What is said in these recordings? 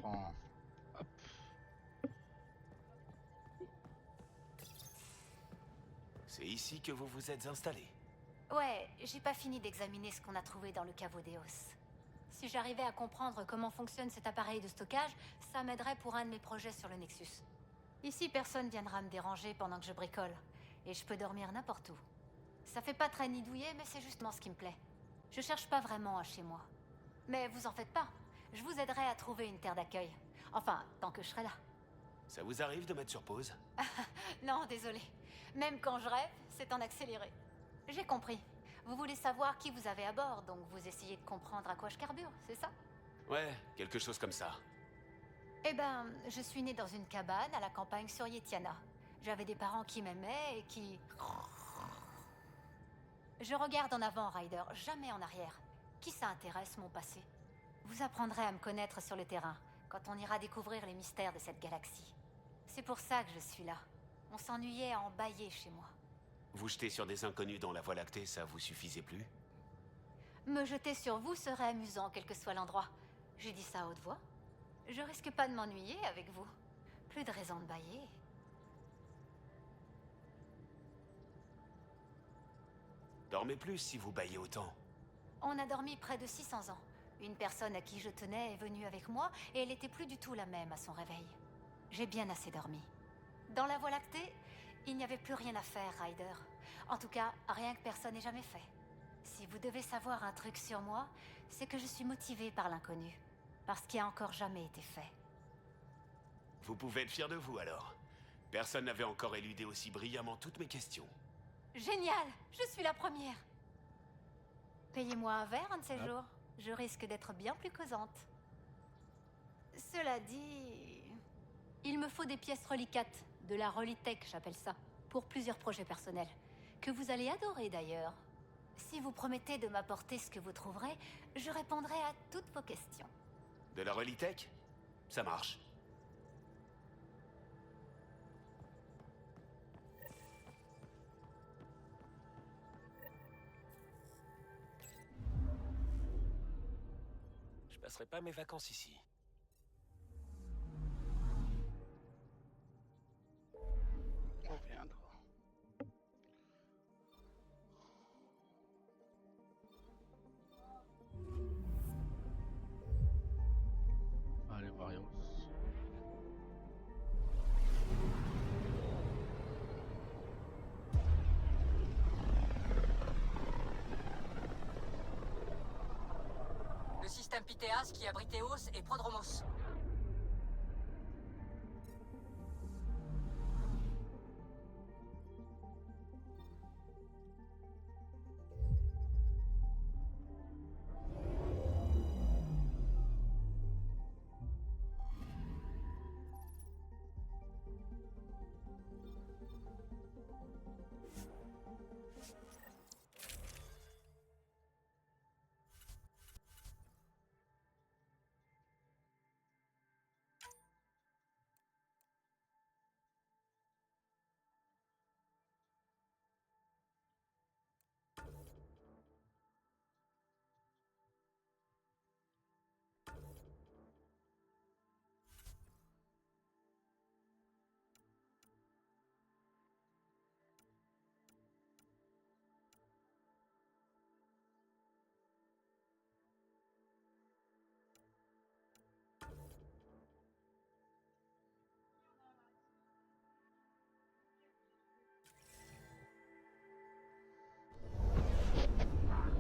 prends. Hop. C'est ici que vous vous êtes installé. Ouais, j'ai pas fini d'examiner ce qu'on a trouvé dans le caveau d'Eos. Si j'arrivais à comprendre comment fonctionne cet appareil de stockage, ça m'aiderait pour un de mes projets sur le Nexus. Ici, personne viendra me déranger pendant que je bricole. Et je peux dormir n'importe où. Ça fait pas très nidouillé, mais c'est justement ce qui me plaît. Je cherche pas vraiment un chez moi. Mais vous en faites pas. Je vous aiderai à trouver une terre d'accueil. Enfin, tant que je serai là. Ça vous arrive de mettre sur pause? Non, désolé. Même quand je rêve, c'est en accéléré. J'ai compris. Vous voulez savoir qui vous avez à bord, donc vous essayez de comprendre à quoi je carbure, c'est ça? Ouais, quelque chose comme ça. Eh ben, je suis née dans une cabane à la campagne sur Yetiana. J'avais des parents qui m'aimaient et qui... Je regarde en avant, Ryder, jamais en arrière. Qui ça intéresse, mon passé? Vous apprendrez à me connaître sur le terrain, quand on ira découvrir les mystères de cette galaxie. C'est pour ça que je suis là. On s'ennuyait à en bailler chez moi. Vous jeter sur des inconnus dans la Voie lactée, ça vous suffisait plus? Me jeter sur vous serait amusant, quel que soit l'endroit. J'ai dit ça à haute voix. Je risque pas de m'ennuyer avec vous. Plus de raison de bailler. Dormez plus si vous baillez autant. On a dormi près de 600 ans. Une personne à qui je tenais est venue avec moi et elle était plus du tout la même à son réveil. J'ai bien assez dormi. Dans la Voie lactée, il n'y avait plus rien à faire, Ryder. En tout cas, rien que personne n'ait jamais fait. Si vous devez savoir un truc sur moi, c'est que je suis motivée par l'inconnu. Parce qu'il a encore jamais été fait. Vous pouvez être fier de vous alors. Personne n'avait encore éludé aussi brillamment toutes mes questions. Génial! Je suis la première! Payez-moi un verre un de ces jours. Je risque d'être bien plus causante. Cela dit... Il me faut des pièces reliquates. De la Relitech, j'appelle ça. Pour plusieurs projets personnels. Que vous allez adorer d'ailleurs. Si vous promettez de m'apporter ce que vous trouverez, je répondrai à toutes vos questions. De la Relitech? Ça marche. Je passerai pas mes vacances ici. On reviendra. Allez, Varios. Le système Pythéas qui abrite Eos et Prodromos.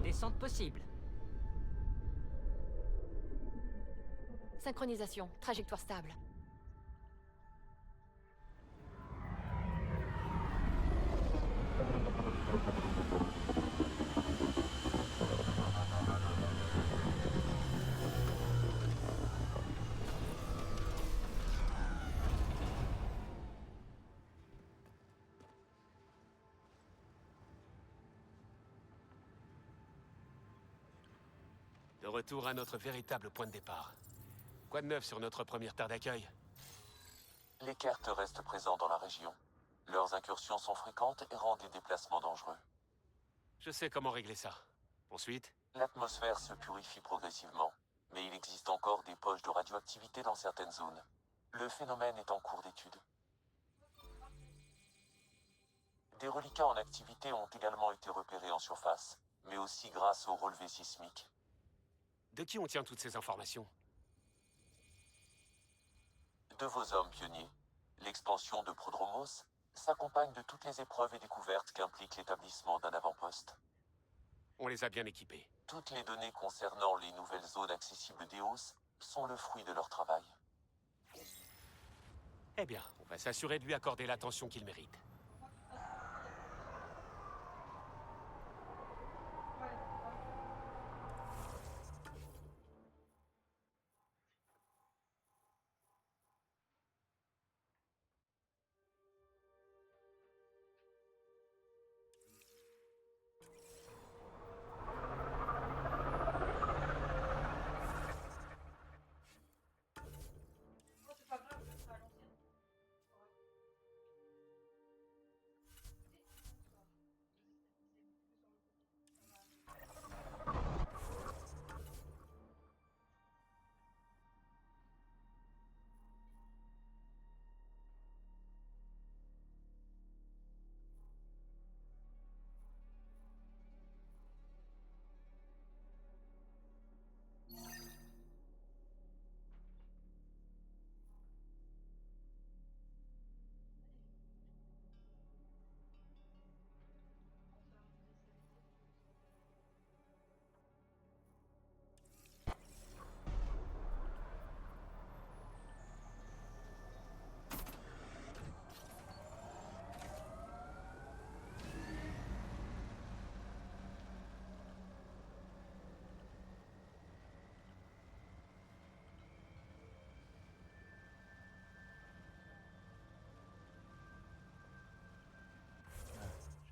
Descente possible. Synchronisation, trajectoire stable. De retour à notre véritable point de départ. Quoi de neuf sur notre première terre d'accueil? Les cartes restent présents dans la région. Leurs incursions sont fréquentes et rendent les déplacements dangereux. Je sais comment régler ça. Ensuite? L'atmosphère se purifie progressivement, mais il existe encore des poches de radioactivité activité dans certaines zones. Le phénomène est en cours d'étude. Des reliquats en activité ont également été repérés en surface, mais aussi grâce aux relevés sismiques. De qui on tient toutes ces informations? De vos hommes pionniers, l'expansion de Prodromos s'accompagne de toutes les épreuves et découvertes qu'implique l'établissement d'un avant-poste. On les a bien équipés. Toutes les données concernant les nouvelles zones accessibles d'Eos sont le fruit de leur travail. Eh bien, on va s'assurer de lui accorder l'attention qu'il mérite.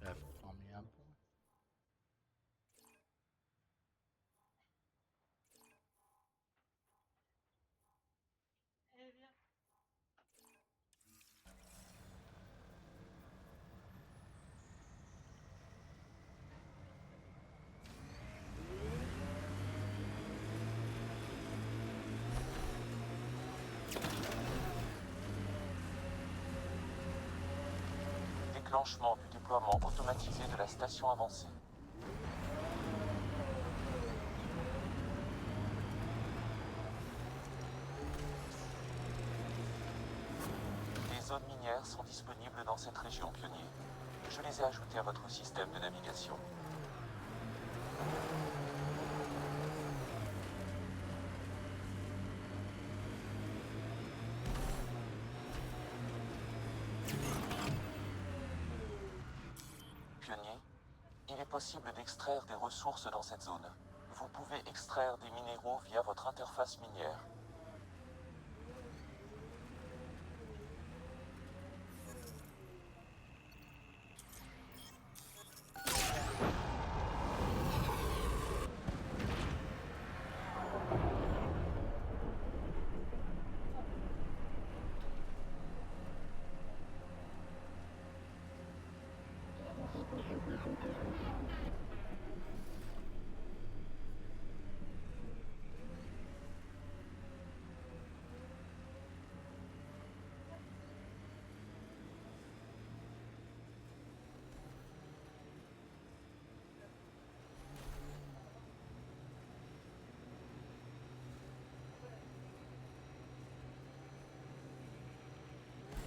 J'avais pourtant mis un point. Déclenchement du déploiement automatisé de la station avancée. Les zones minières sont disponibles dans cette région pionnier. Je les ai ajoutées à votre système de navigation. Pionnier, il est possible d'extraire des ressources dans cette zone. Vous pouvez extraire des minéraux via votre interface minière.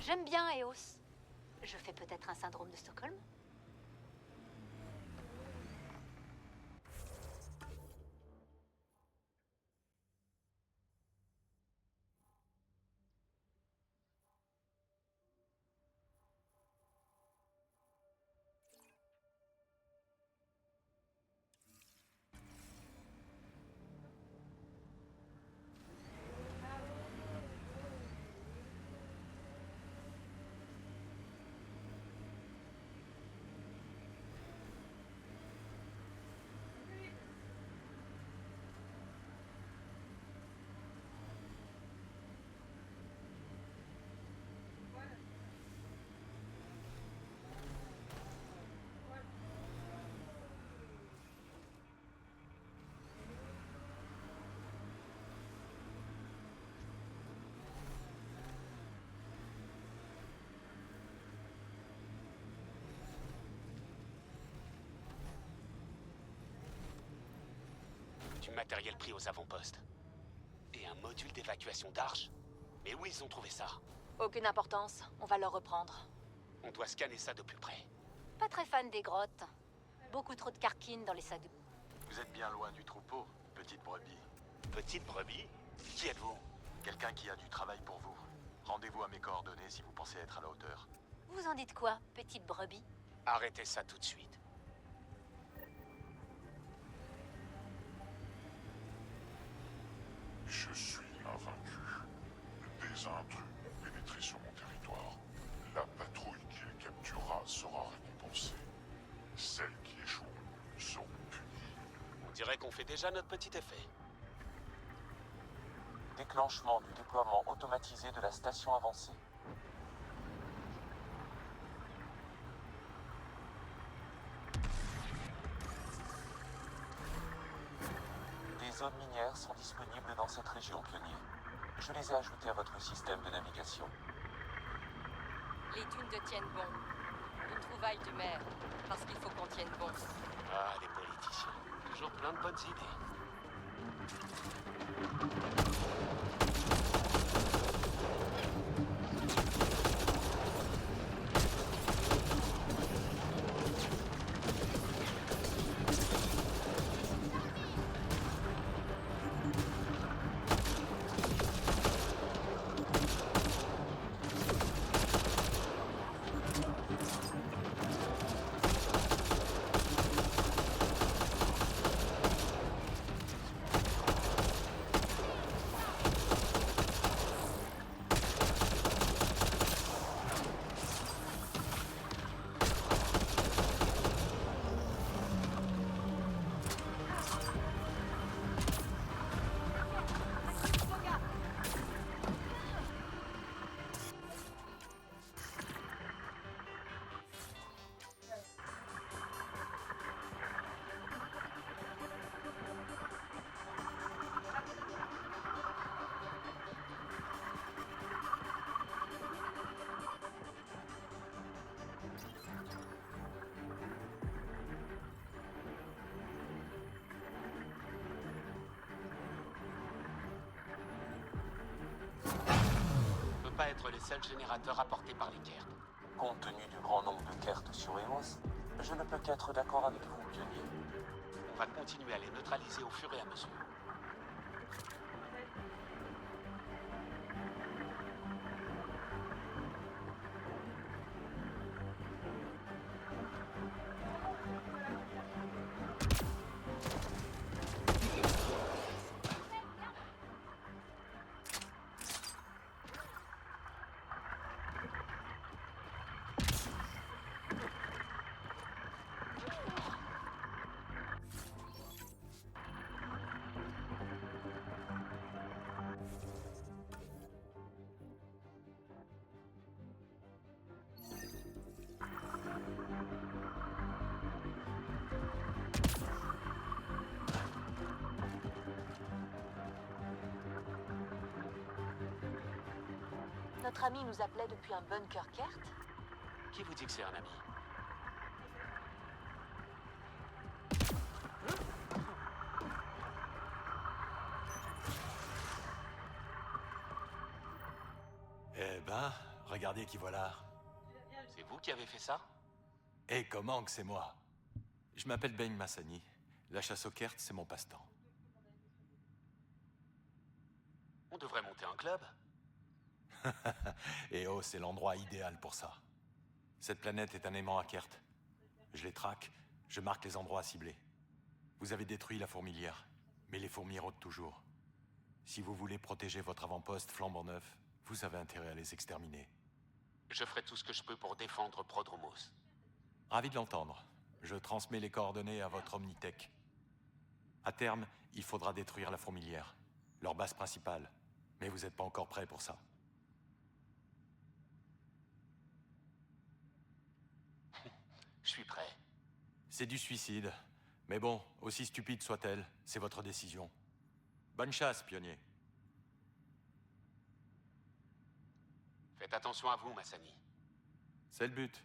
J'aime bien Eos. Je fais peut-être un syndrome de Stockholm? du matériel pris aux avant-postes. Et un module d'évacuation d'Arche. Mais où ils ont trouvé ça? Aucune importance, on va le reprendre. On doit scanner ça de plus près. Pas très fan des grottes. Beaucoup trop de carquines dans les sacs de... Vous êtes bien loin du troupeau, petite brebis. Petite brebis? Qui êtes-vous? Quelqu'un qui a du travail pour vous. Rendez-vous à mes coordonnées si vous pensez être à la hauteur. Vous en dites quoi, petite brebis? Arrêtez ça tout de suite. Je suis invaincu. Des intrus ont pénétré sur mon territoire. La patrouille qui les capturera sera récompensée. Celles qui échouent seront punies. On dirait qu'on fait déjà notre petit effet. Déclenchement du déploiement automatisé de la station avancée. Des zones minières sont disponibles dans cette région, pionnier. Je les ai ajoutées à votre système de navigation. Les dunes te tiennent bon. Une trouvaille du maire, parce qu'il faut qu'on tienne bon. Ah, les politiciens. Toujours plein de bonnes idées. Être les seuls générateurs apportés par les Kert. Compte tenu du grand nombre de cartes sur EOS, je ne peux qu'être d'accord avec vous, pionnier. On va continuer à les neutraliser au fur et à mesure. Notre ami nous appelait depuis un bunker Kert. Qui vous dit que c'est un ami? Eh ben, regardez qui voilà. C'est vous qui avez fait ça? Et comment que c'est moi? Je m'appelle Ben Massani. La chasse aux Kert, c'est mon passe-temps. On devrait monter un club. Et oh, c'est l'endroit idéal pour ça. Cette planète est un aimant à Kert. Je les traque, je marque les endroits à cibler. Vous avez détruit la fourmilière, mais les fourmis rôdent toujours. Si vous voulez protéger votre avant-poste flambant neuf, vous avez intérêt à les exterminer. Je ferai tout ce que je peux pour défendre Prodromos. Ravi de l'entendre. Je transmets les coordonnées à votre Omnitech. À terme, il faudra détruire la fourmilière, leur base principale. Mais vous n'êtes pas encore prêt pour ça. Je suis prêt. C'est du suicide. Mais bon, aussi stupide soit-elle, c'est votre décision. Bonne chasse, pionnier. Faites attention à vous, Massani. C'est le but.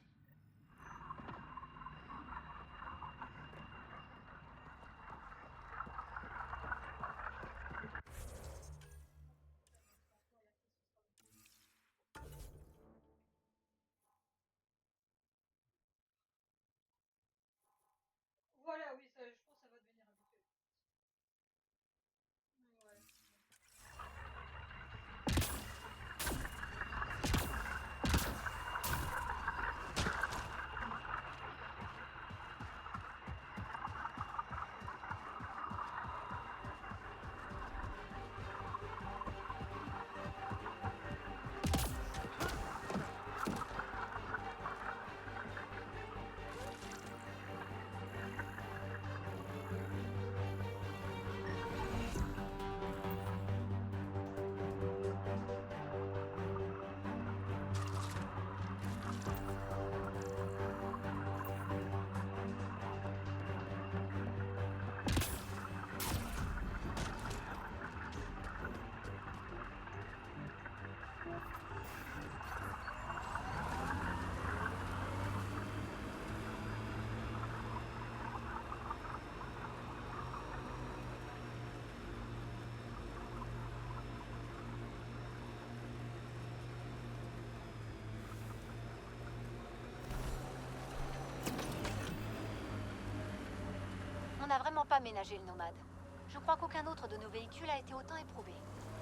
n'a vraiment pas ménagé le nomade. Je crois qu'aucun autre de nos véhicules a été autant éprouvé.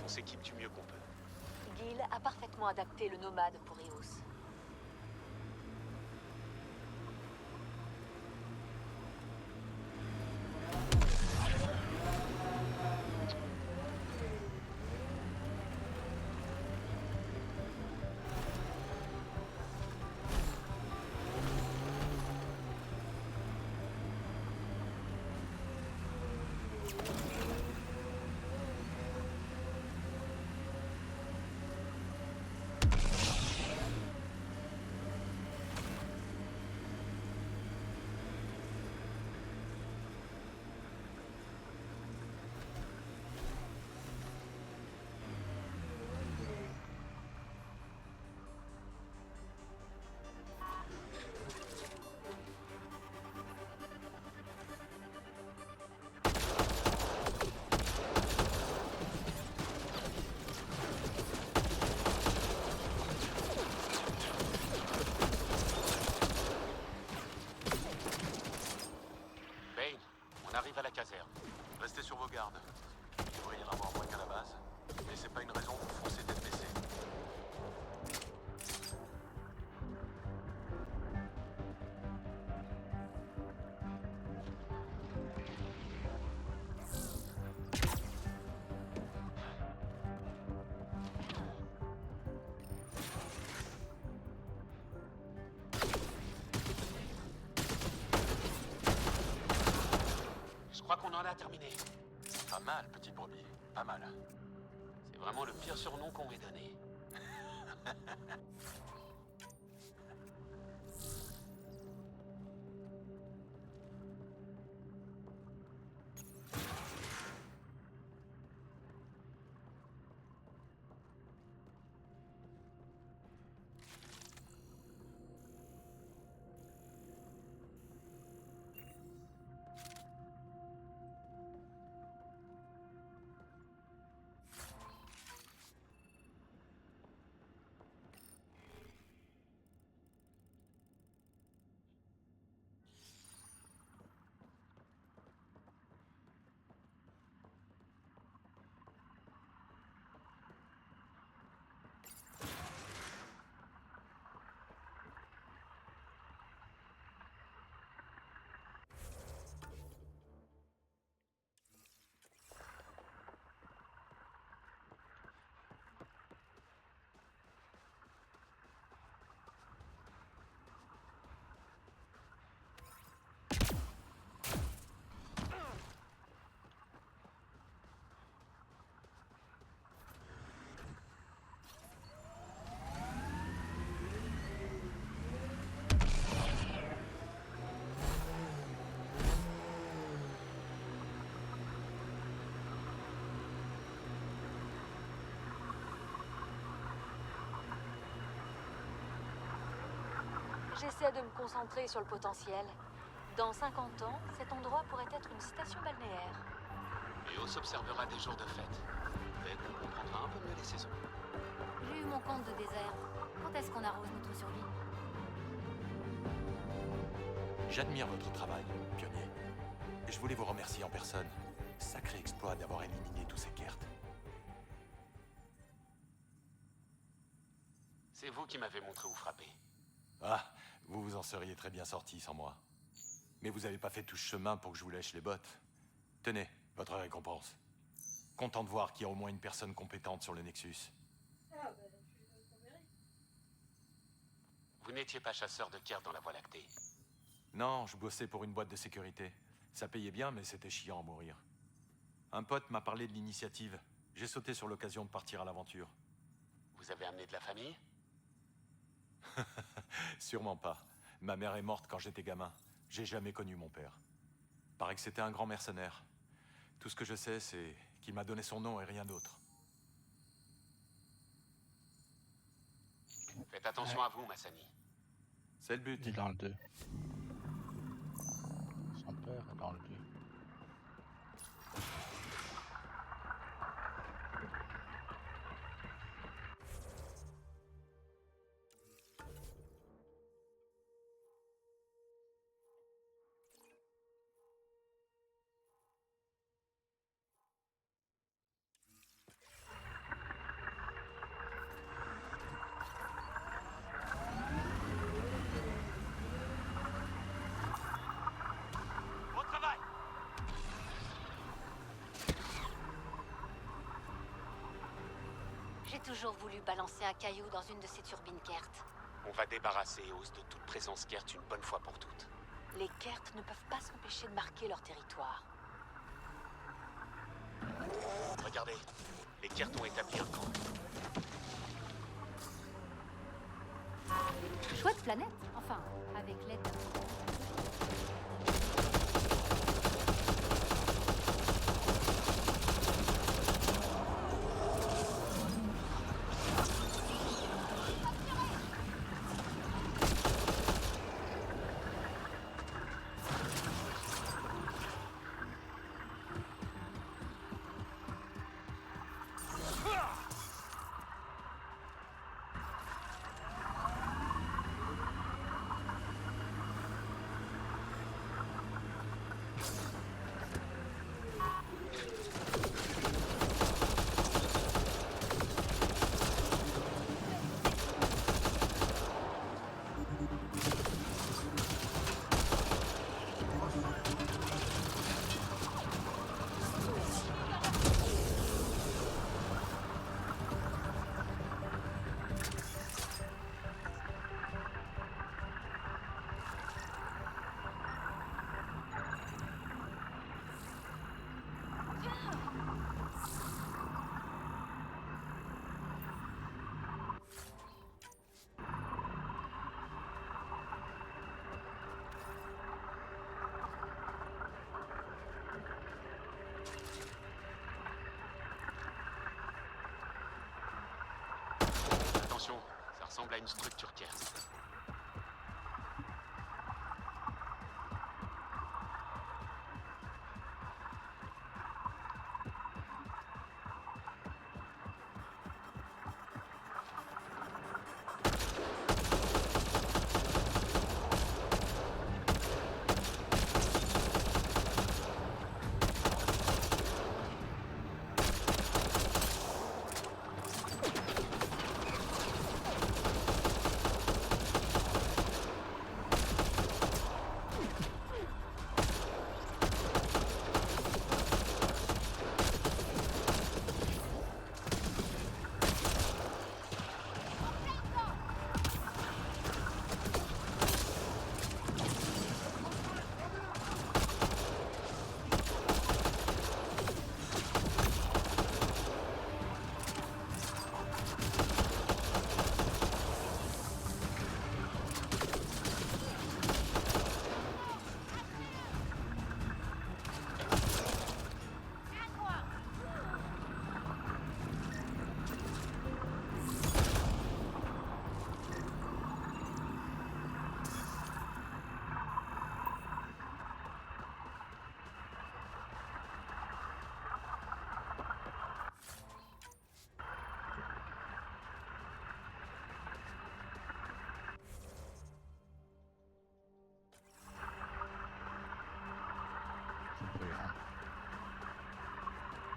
On s'équipe du mieux qu'on peut. Gil a parfaitement adapté le nomade pour Eos. Bane, on arrive à la caserne. Restez sur vos gardes. Il devrait y en avoir moins qu'à la base, mais c'est pas une raison pour foncer tête baissée. Je crois qu'on en a terminé. Pas mal, petit brebis. Pas mal. C'est vraiment le pire surnom qu'on m'ait donné. J'essaie de me concentrer sur le potentiel. Dans 50 ans, cet endroit pourrait être une station balnéaire. Eos observera des jours de fête. Peut-être qu'on comprendra un peu mieux les saisons. J'ai eu mon compte de désert. Quand est-ce qu'on arrose notre survie? J'admire votre travail, pionnier. Et je voulais vous remercier en personne. Sacré exploit d'avoir éliminé tous ces Kert. C'est vous qui m'avez montré où frapper. Ah, vous vous en seriez très bien sorti sans moi. Mais vous avez pas fait tout ce chemin pour que je vous lèche les bottes. Tenez, votre récompense. Content de voir qu'il y a au moins une personne compétente sur le Nexus. Vous n'étiez pas chasseur de Kert dans la Voie lactée. Non, je bossais pour une boîte de sécurité. Ça payait bien, mais c'était chiant à mourir. Un pote m'a parlé de l'initiative. J'ai sauté sur l'occasion de partir à l'aventure. Vous avez amené de la famille? Sûrement pas. Ma mère est morte quand j'étais gamin. J'ai jamais connu mon père. Paraît que c'était un grand mercenaire. Tout ce que je sais, c'est qu'il m'a donné son nom et rien d'autre. Faites attention à vous, Massani. C'est le but. Il est dans le 2. Son père est dans le 2. J'ai toujours voulu balancer un caillou dans une de ces turbines Kert. On va débarrasser Eos de toute présence Kert une bonne fois pour toutes. Les Kert ne peuvent pas s'empêcher de marquer leur territoire. Regardez, les Kert ont établi un camp. Chouette planète, enfin, avec l'aide d'un... Attention, ça ressemble à une structure Kert.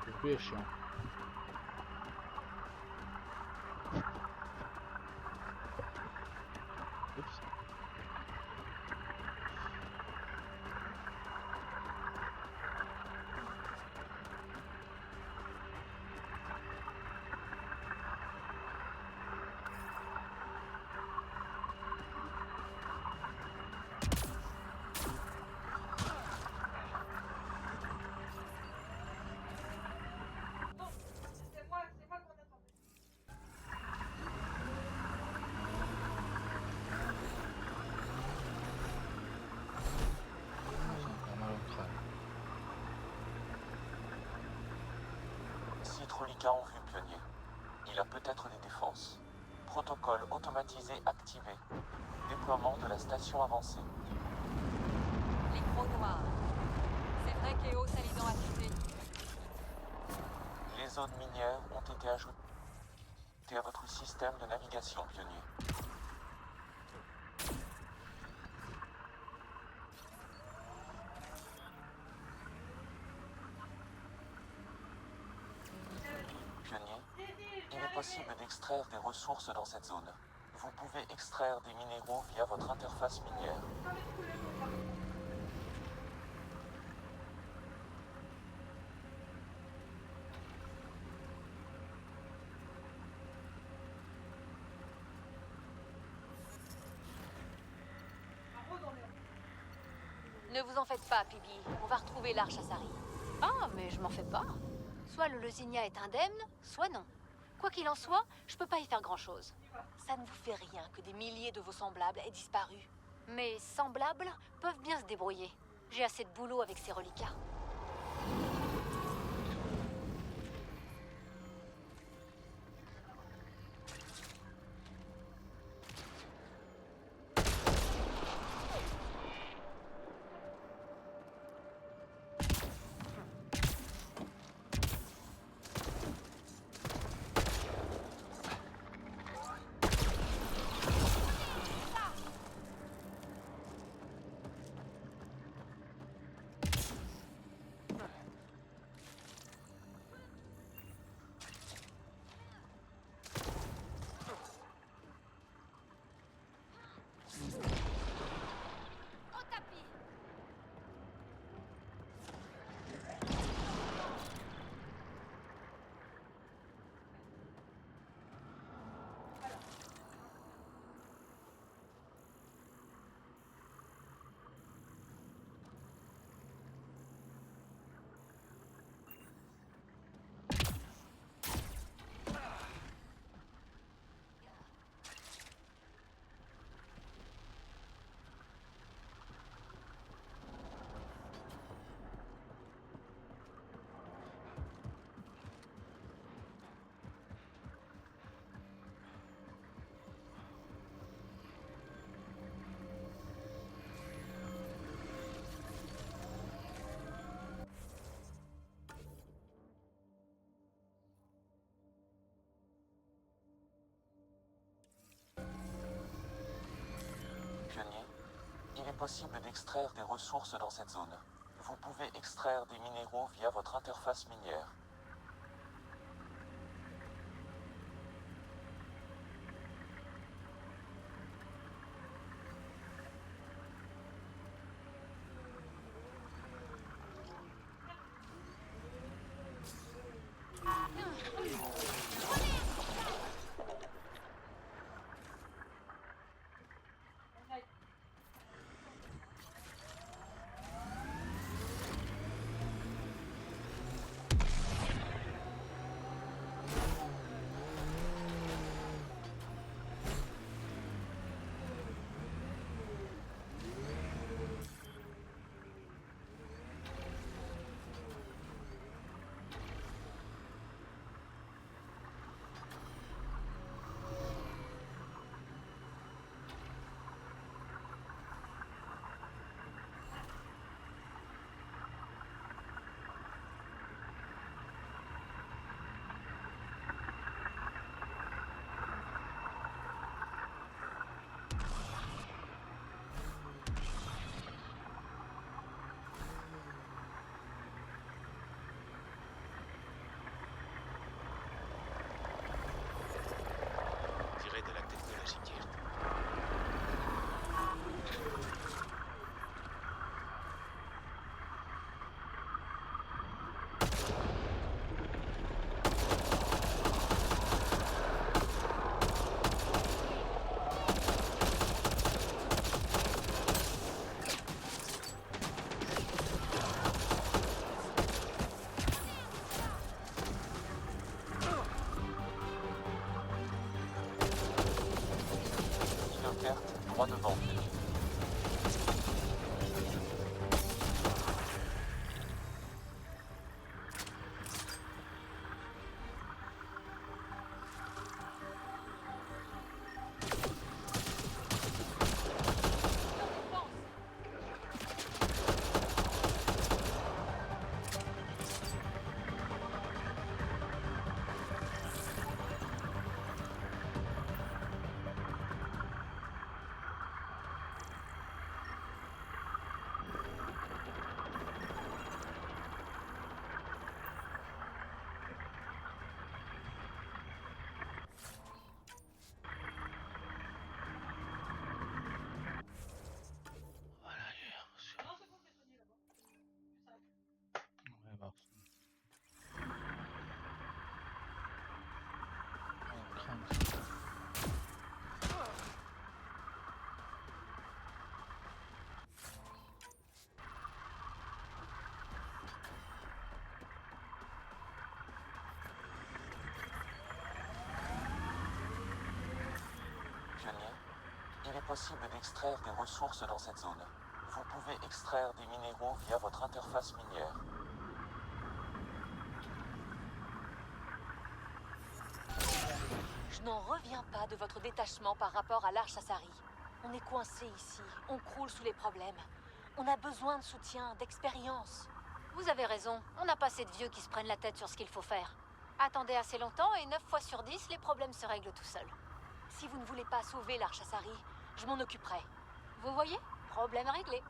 Le bruit est chiant. Oups. C'est encore mal au crâne. Si Trolika ont vu Pionnier, il a peut-être des défenses. Protocole automatisé activé. Déploiement de la station avancée. Les gros noirs. C'est vrai qu'Eos a les dents affûtées. Les zones minières ont été ajoutées à votre système de navigation, Pionnier. Pionnier, il est possible d'extraire des ressources dans cette zone. Vous pouvez extraire des minéraux via votre interface minière. Ne vous en faites pas, Pibi. On va retrouver l'arche à Sari. Ah, mais je m'en fais pas. Soit le Losinia est indemne, soit non. Quoi qu'il en soit, je peux pas y faire grand-chose. Ça ne vous fait rien que des milliers de vos semblables aient disparu. Mes semblables peuvent bien se débrouiller. J'ai assez de boulot avec ces reliquats. Pionnier, il est possible d'extraire des ressources dans cette zone. Vous pouvez extraire des minéraux via votre interface minière. Tiré de la technologie Kirt. Droit devant. pionnier, il est possible d'extraire des ressources dans cette zone. Vous pouvez extraire des minéraux via votre interface minière. Je n'en reviens pas de votre détachement par rapport à l'Arche Asari. On est coincé ici, on croule sous les problèmes. On a besoin de soutien, d'expérience. Vous avez raison, on n'a pas assez de vieux qui se prennent la tête sur ce qu'il faut faire. Attendez assez longtemps et 9 fois sur 10, les problèmes se règlent tout seuls. Si vous ne voulez pas sauver l'Arche Asari, je m'en occuperai. Vous voyez? Problème réglé.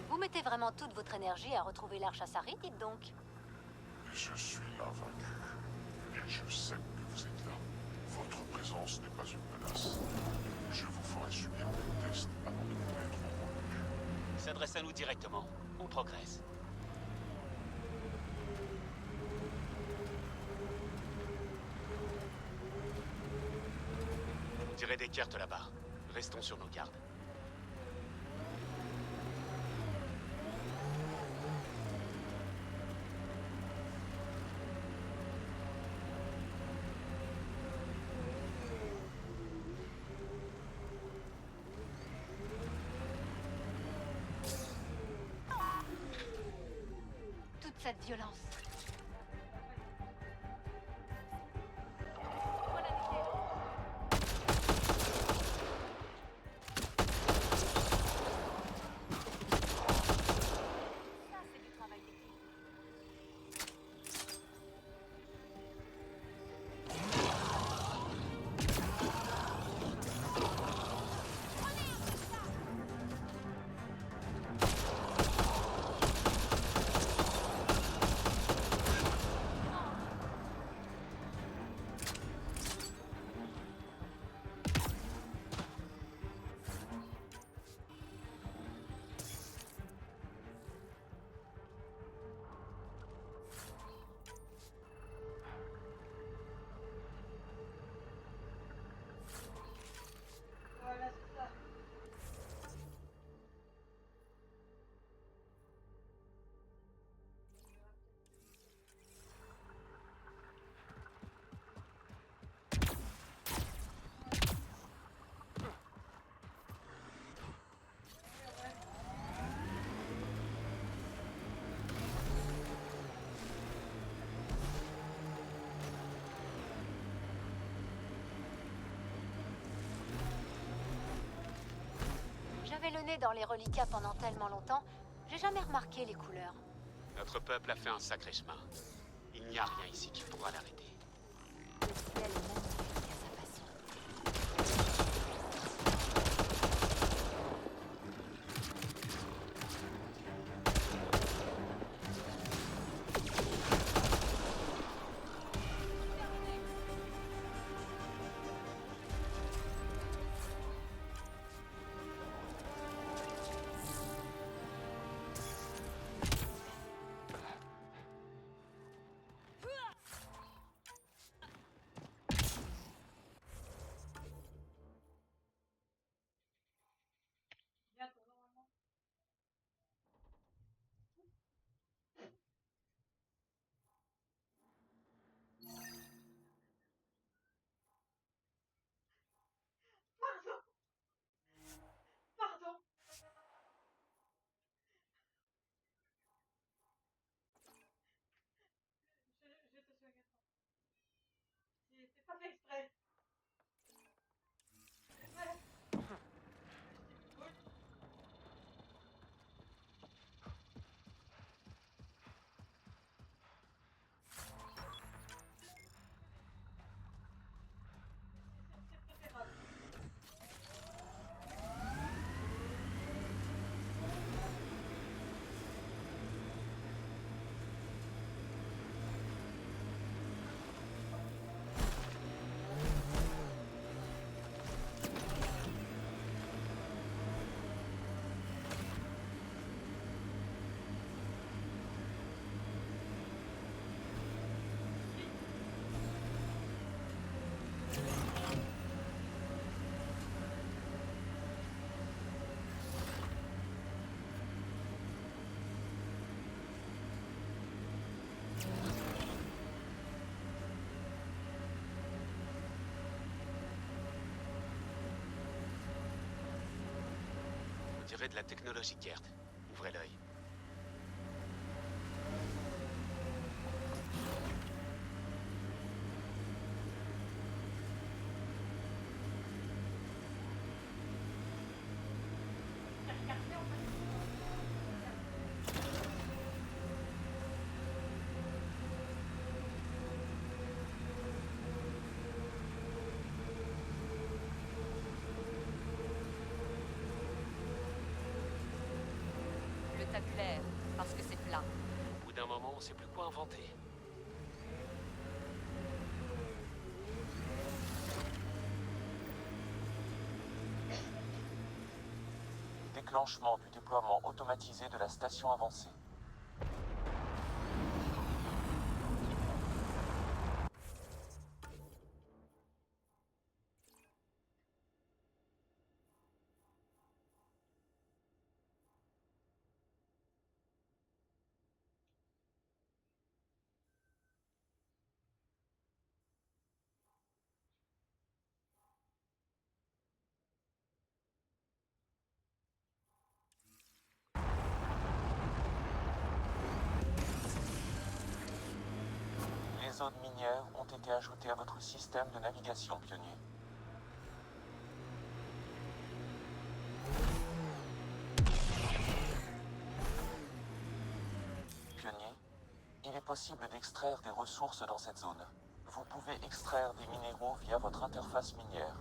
Vous mettez vraiment toute votre énergie à retrouver l'Arche Asari, dites donc. Je suis l'invaincu. Et je sais que vous êtes là. Votre présence n'est pas une menace. Je vous ferai subir des tests avant de vous mettre en route. Il s'adresse à nous directement. On progresse. Tirez des cartes là-bas. Restons sur nos gardes. Cette violence. J'avais le nez dans les reliquats pendant tellement longtemps, j'ai jamais remarqué les couleurs. Notre peuple a fait un sacré chemin. Il n'y a rien ici qui pourra l'arrêter. Le ciel est magnifique à sa façon. On dirait de la technologie Kert. Ouvrez l'œil. Le tabulaire, parce que c'est plat. Au bout d'un moment, on sait plus quoi inventer. Déclenchement du déploiement automatisé de la station avancée. Les zones minières ont été ajoutées à votre système de navigation, pionnier. Pionnier, il est possible d'extraire des ressources dans cette zone. Vous pouvez extraire des minéraux via votre interface minière.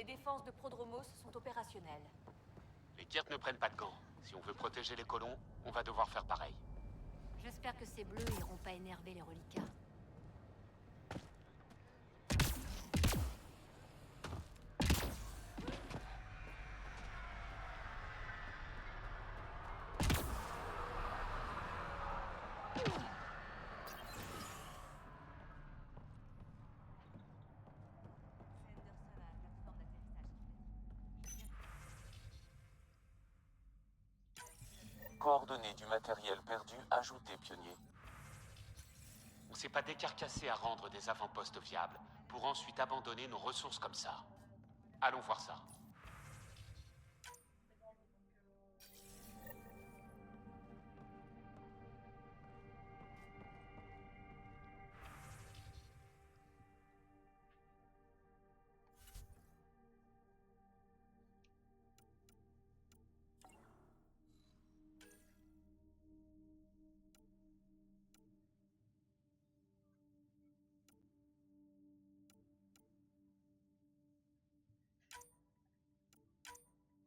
défenses de Prodromos sont opérationnelles. Les Kirk ne prennent pas de gants. Si on veut protéger les colons, on va devoir faire pareil. J'espère que ces bleus iront pas énerver les reliquats. Coordonnées du matériel perdu ajoutées, pionnier. On s'est pas décarcassé à rendre des avant-postes viables, pour ensuite abandonner nos ressources comme ça. Allons voir ça.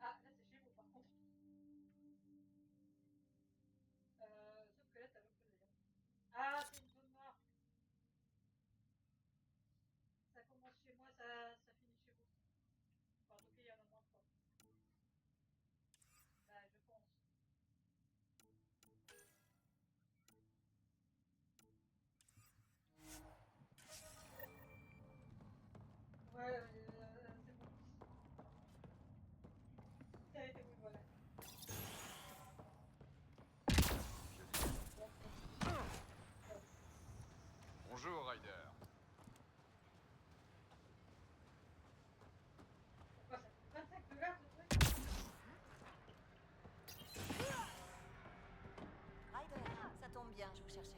Ah, là c'est chez vous par contre. Sauf que là t'as l'opposé. Ah, c'est une zone noire. Ça commence chez moi, ça finit chez vous. Enfin, en tout cas, il y en a moins de fois. Bah, je pense. Ouais, c'est bon. Ça a été bon, voilà. Bonjour, Ryder. Pourquoi ça fait 25 de verre, ce truc? Ryder, ça tombe bien, je vous cherchais.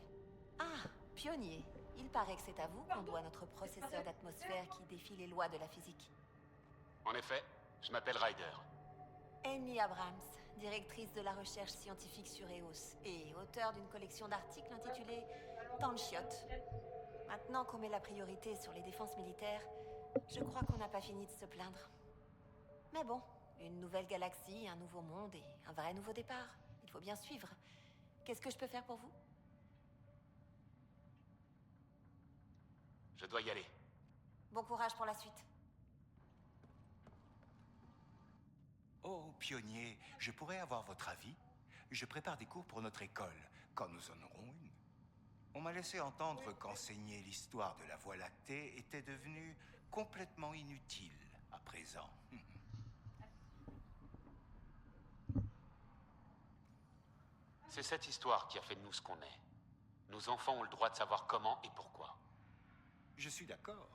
Ah, pionnier. Il paraît que c'est à vous qu'on doit notre processeur d'atmosphère qui défie les lois de la physique. En effet, je m'appelle Ryder. Amy Abrams, directrice de la recherche scientifique sur EOS et auteur d'une collection d'articles intitulée Tant de chiottes. Maintenant qu'on met la priorité sur les défenses militaires, je crois qu'on n'a pas fini de se plaindre. Mais bon, une nouvelle galaxie, un nouveau monde et un vrai nouveau départ. Il faut bien suivre. Qu'est-ce que je peux faire pour vous? Je dois y aller. Bon courage pour la suite. Oh, pionnier, je pourrais avoir votre avis? Je prépare des cours pour notre école, quand nous en aurons une. On m'a laissé entendre qu'enseigner l'histoire de la Voie lactée était devenu complètement inutile à présent. C'est cette histoire qui a fait de nous ce qu'on est. Nos enfants ont le droit de savoir comment et pourquoi. Je suis d'accord.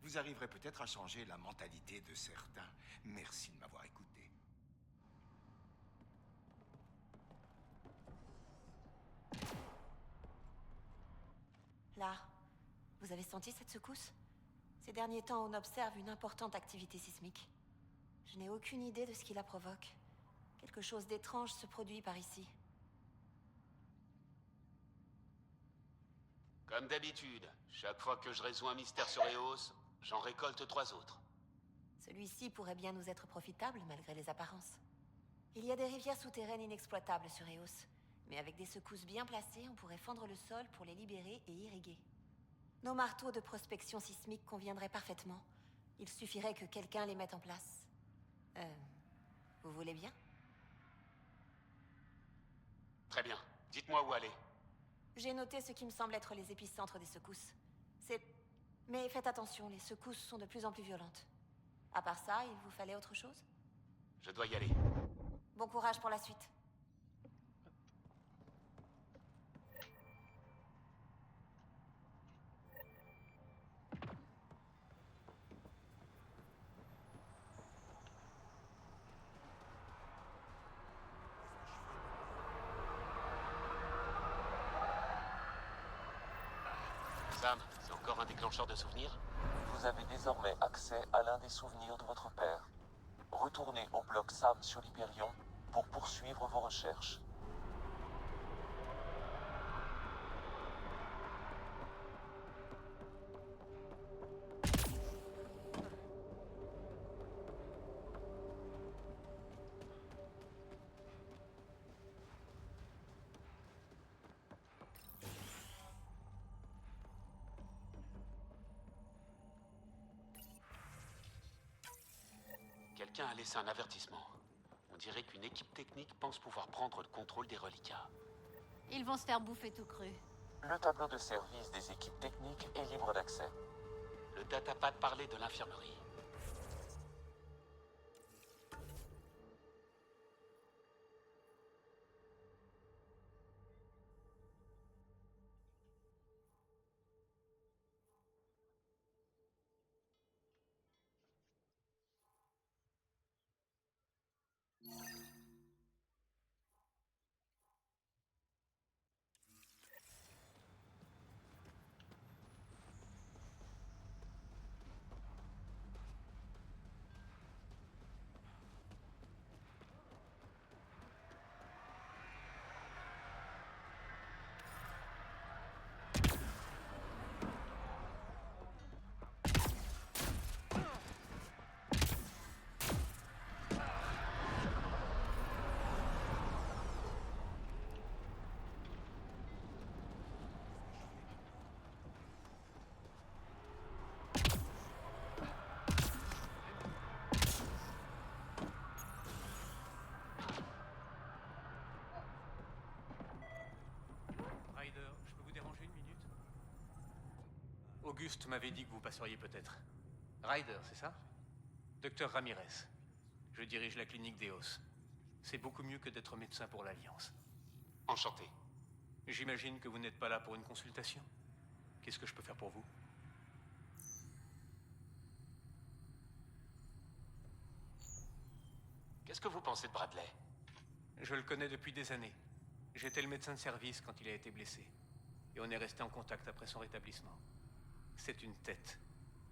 Vous arriverez peut-être à changer la mentalité de certains. Merci de m'avoir écouté. Là, vous avez senti cette secousse? Ces derniers temps, on observe une importante activité sismique. Je n'ai aucune idée de ce qui la provoque. Quelque chose d'étrange se produit par ici. Comme d'habitude, chaque fois que je résous un mystère sur EOS, j'en récolte 3 autres. Celui-ci pourrait bien nous être profitable, malgré les apparences. Il y a des rivières souterraines inexploitables sur EOS, mais avec des secousses bien placées, on pourrait fendre le sol pour les libérer et irriguer. Nos marteaux de prospection sismique conviendraient parfaitement. Il suffirait que quelqu'un les mette en place. Vous voulez bien? Très bien. Dites-moi où aller. J'ai noté ce qui me semble être les épicentres des secousses. Mais faites attention, les secousses sont de plus en plus violentes. À part ça, il vous fallait autre chose? Je dois y aller. Bon courage pour la suite. Sam, c'est encore un déclencheur de souvenirs? Vous avez désormais accès à l'un des souvenirs de votre père. Retournez au bloc Sam sur l'Hyperion pour poursuivre vos recherches. tiens à laisser un avertissement. On dirait qu'une équipe technique pense pouvoir prendre le contrôle des reliquats. Ils vont se faire bouffer tout cru. Le tableau de service des équipes techniques est libre d'accès. Le datapad parlait de l'infirmerie. Ryder, je peux vous déranger une minute? Auguste m'avait dit que vous passeriez peut-être. Ryder, c'est ça? Docteur Ramirez. Je dirige la clinique d'Eos. C'est beaucoup mieux que d'être médecin pour l'Alliance. Enchanté. J'imagine que vous n'êtes pas là pour une consultation. Qu'est-ce que je peux faire pour vous? Qu'est-ce que vous pensez de Bradley? Je le connais depuis des années. J'étais le médecin de service quand il a été blessé. Et on est resté en contact après son rétablissement. C'est une tête,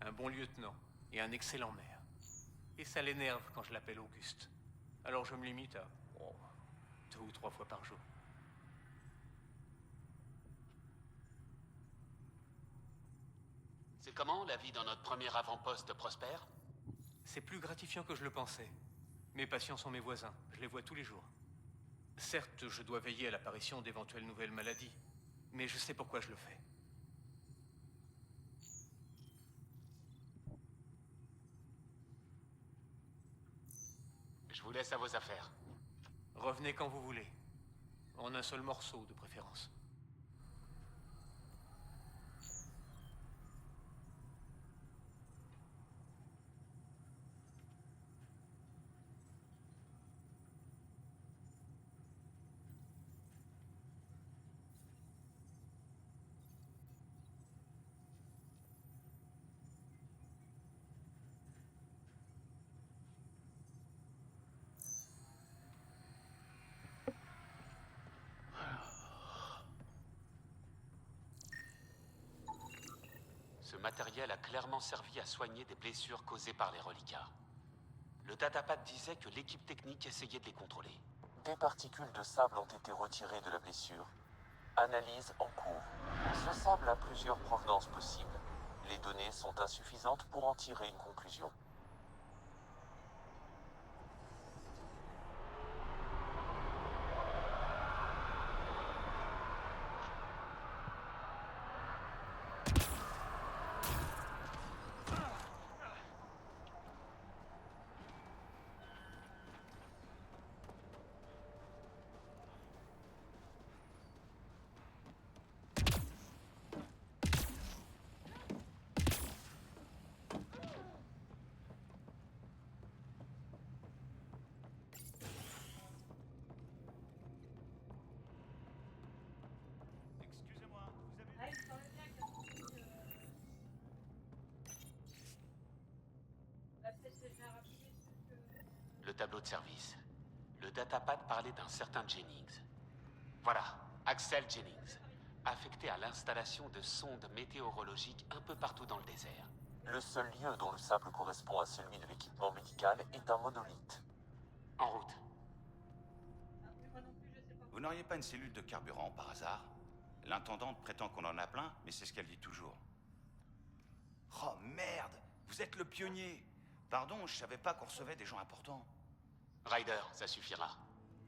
un bon lieutenant et un excellent maire. Et ça l'énerve quand je l'appelle Auguste. Alors je me limite à 2 ou 3 fois par jour. C'est comment la vie dans notre premier avant-poste prospère? C'est plus gratifiant que je le pensais. Mes patients sont mes voisins, je les vois tous les jours. Certes, je dois veiller à l'apparition d'éventuelles nouvelles maladies, mais je sais pourquoi je le fais. Je vous laisse à vos affaires. Revenez quand vous voulez. En un seul morceau, de préférence. Ce matériel a clairement servi à soigner des blessures causées par les reliquats. Le datapad disait que l'équipe technique essayait de les contrôler. Des particules de sable ont été retirées de la blessure. Analyse en cours. Ce sable a plusieurs provenances possibles. Les données sont insuffisantes pour en tirer une conclusion. Ah, il me semblait bien que on a peut-être déjà rappelé ce que... Le tableau de service. Le datapad parlait d'un certain Jennings. Voilà, Axel Jennings, affecté à l'installation de sondes météorologiques un peu partout dans le désert. Le seul lieu dont le sable correspond à celui de l'équipement médical est un monolithe. En route. Vous n'auriez pas une cellule de carburant par hasard? L'intendante prétend qu'on en a plein, mais c'est ce qu'elle dit toujours. Oh merde! Vous êtes le pionnier! Pardon, je savais pas qu'on recevait des gens importants. Ryder, ça suffira.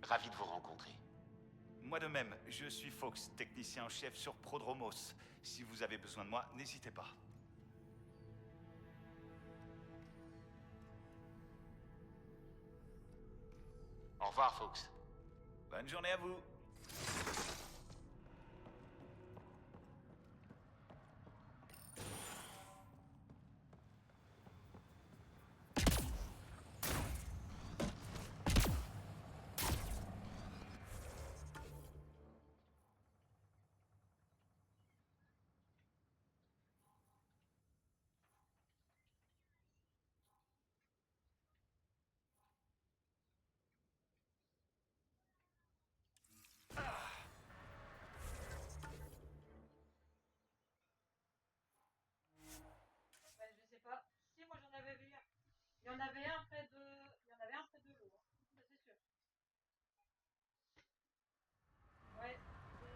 Ravi de vous rencontrer. Moi de même, je suis Fox, technicien en chef sur Prodromos. Si vous avez besoin de moi, n'hésitez pas. revoir, Fox. Bonne journée à vous. Ouais, je sais pas. Si, moi j'en avais vu un. Il y en avait un près de. Il y en avait un près de l'eau, hein. Ça c'est sûr. Ouais, c'est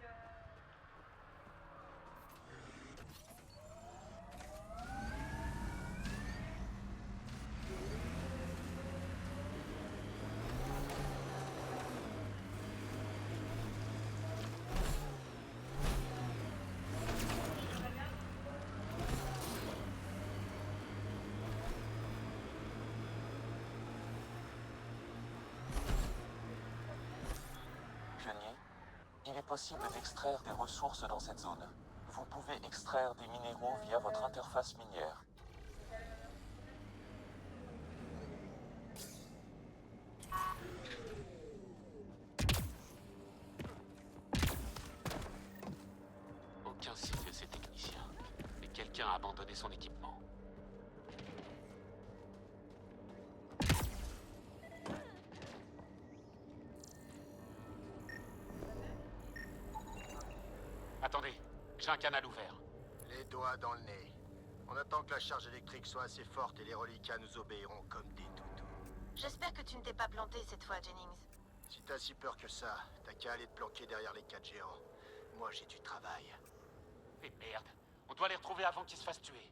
Pionnier, il est possible d'extraire des ressources dans cette zone. Vous pouvez extraire des minéraux via votre interface minière. Aucun signe de ces techniciens. Mais quelqu'un a abandonné son équipement. Attendez, j'ai un canal ouvert. Les doigts dans le nez. On attend que la charge électrique soit assez forte et les reliquats nous obéiront comme des toutous. J'espère que tu ne t'es pas planté cette fois, Jennings. Si t'as si peur que ça, t'as qu'à aller te planquer derrière les 4 géants. Moi, j'ai du travail. Mais merde, on doit les retrouver avant qu'ils se fassent tuer.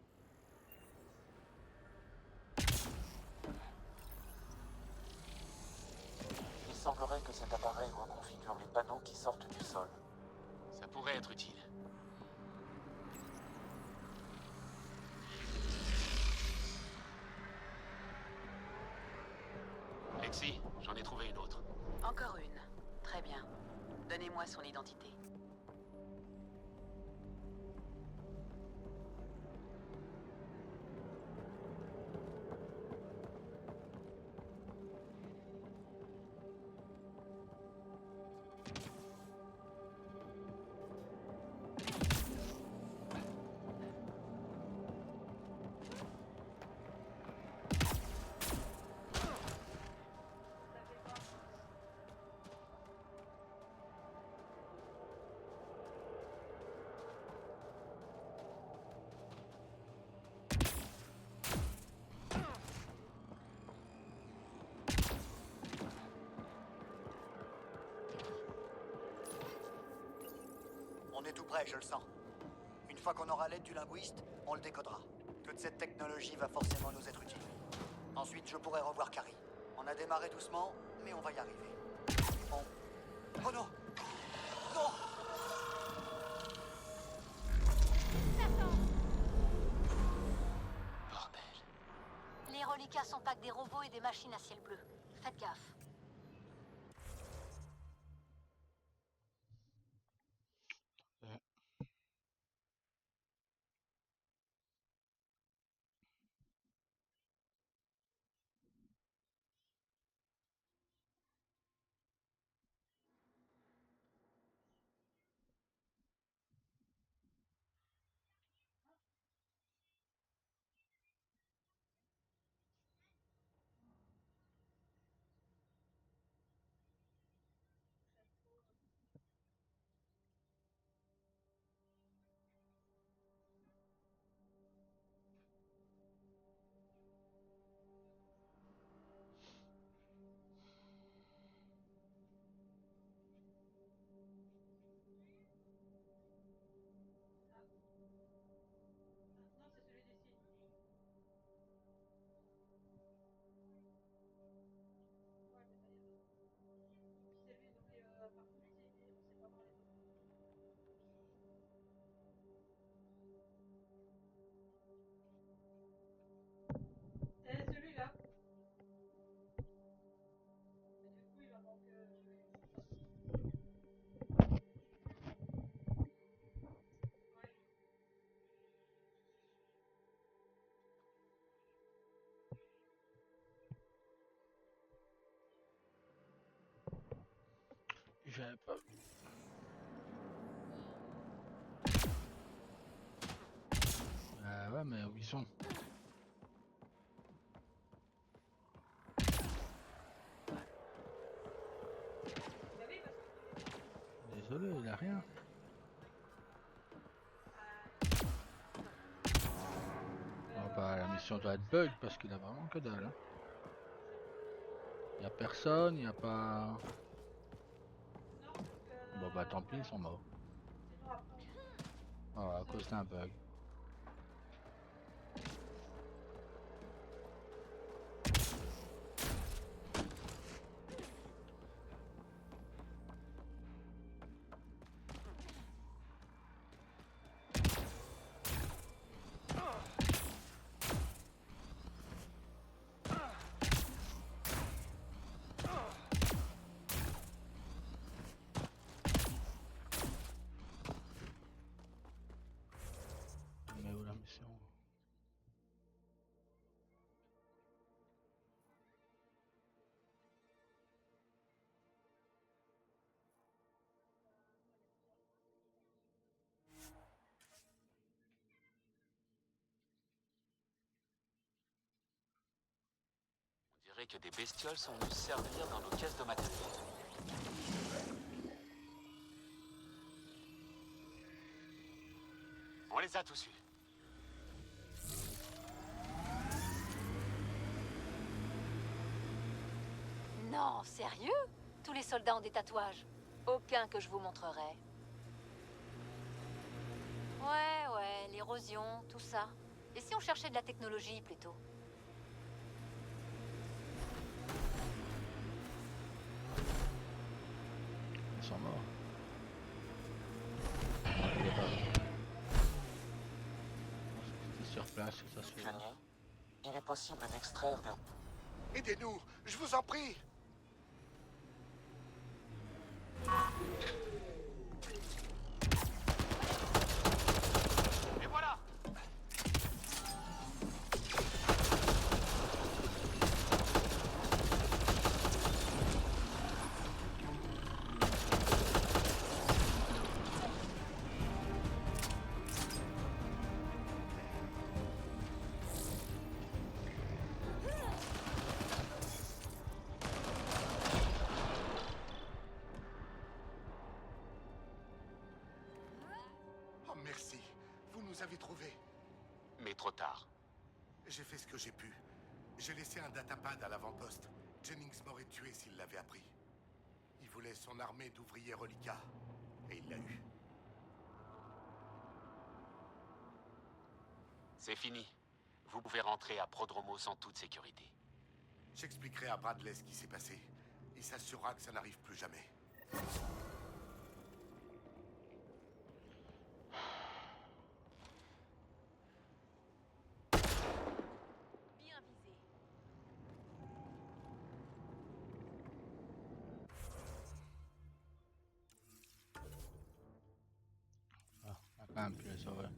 Il semblerait que cet appareil reconfigure les panneaux qui sortent du sol. Ça pourrait être utile. Lexi, j'en ai trouvé une autre. Encore une. Très bien. Donnez-moi son identité. On est tout prêt, je le sens. Une fois qu'on aura l'aide du linguiste, on le décodera. Toute cette technologie va forcément nous être utile. Ensuite, je pourrai revoir Carrie. On a démarré doucement, mais on va y arriver. Oh non! Non! Les reliquats sont pas que des robots et des machines à ciel bleu. Faites gaffe. j'avais pas vu. Ouais, mais où ils sont? Désolé, il a rien. Oh bah la mission doit être bug parce qu'il a vraiment que dalle. Hein. Y a personne, y a pas. Bon bah tant pis, ils sont morts. Oh, à cause d'un bug. Mais où la mission? On dirait que des bestioles sont venues se servir dans nos caisses de matériel. On les a tous eus. Non, sérieux? Tous les soldats ont des tatouages. Aucun que je vous montrerai. Ouais, l'érosion, tout ça. Et si on cherchait de la technologie, plutôt? Ils sont morts. Il est pas mort. C'était sur place que ça se fait. Pionnier, il est possible d'extraire des... Aidez-nous, je vous en prie. Et voilà! Oh merci, vous nous avez trouvés. Mais trop tard. J'ai fait ce que j'ai pu. J'ai laissé un datapad à l'avant-poste. Jennings m'aurait tué s'il l'avait appris. Il voulait son armée d'ouvriers reliquats. Et il l'a eu. C'est fini. Vous pouvez rentrer à Prodromos en toute sécurité. J'expliquerai à Bradley ce qui s'est passé. Il s'assurera que ça n'arrive plus jamais. Bien visé. Ah, on a quand même pu les sauver.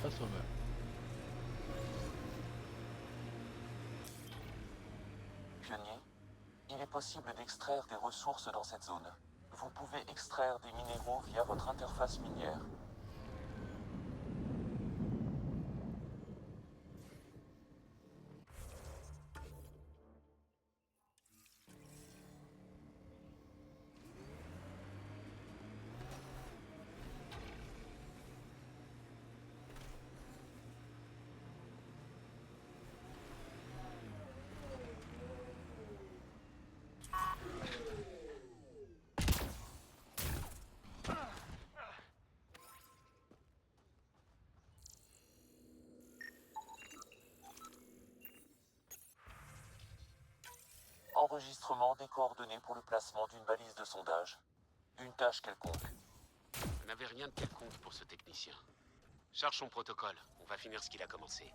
pas sauveur. Pionnier, il est possible d'extraire des ressources dans cette zone. Vous pouvez extraire des minéraux via votre interface minière. Enregistrement des coordonnées pour le placement d'une balise de sondage. Une tâche quelconque. Vous n'avez rien de quelconque pour ce technicien. Charge son protocole, on va finir ce qu'il a commencé.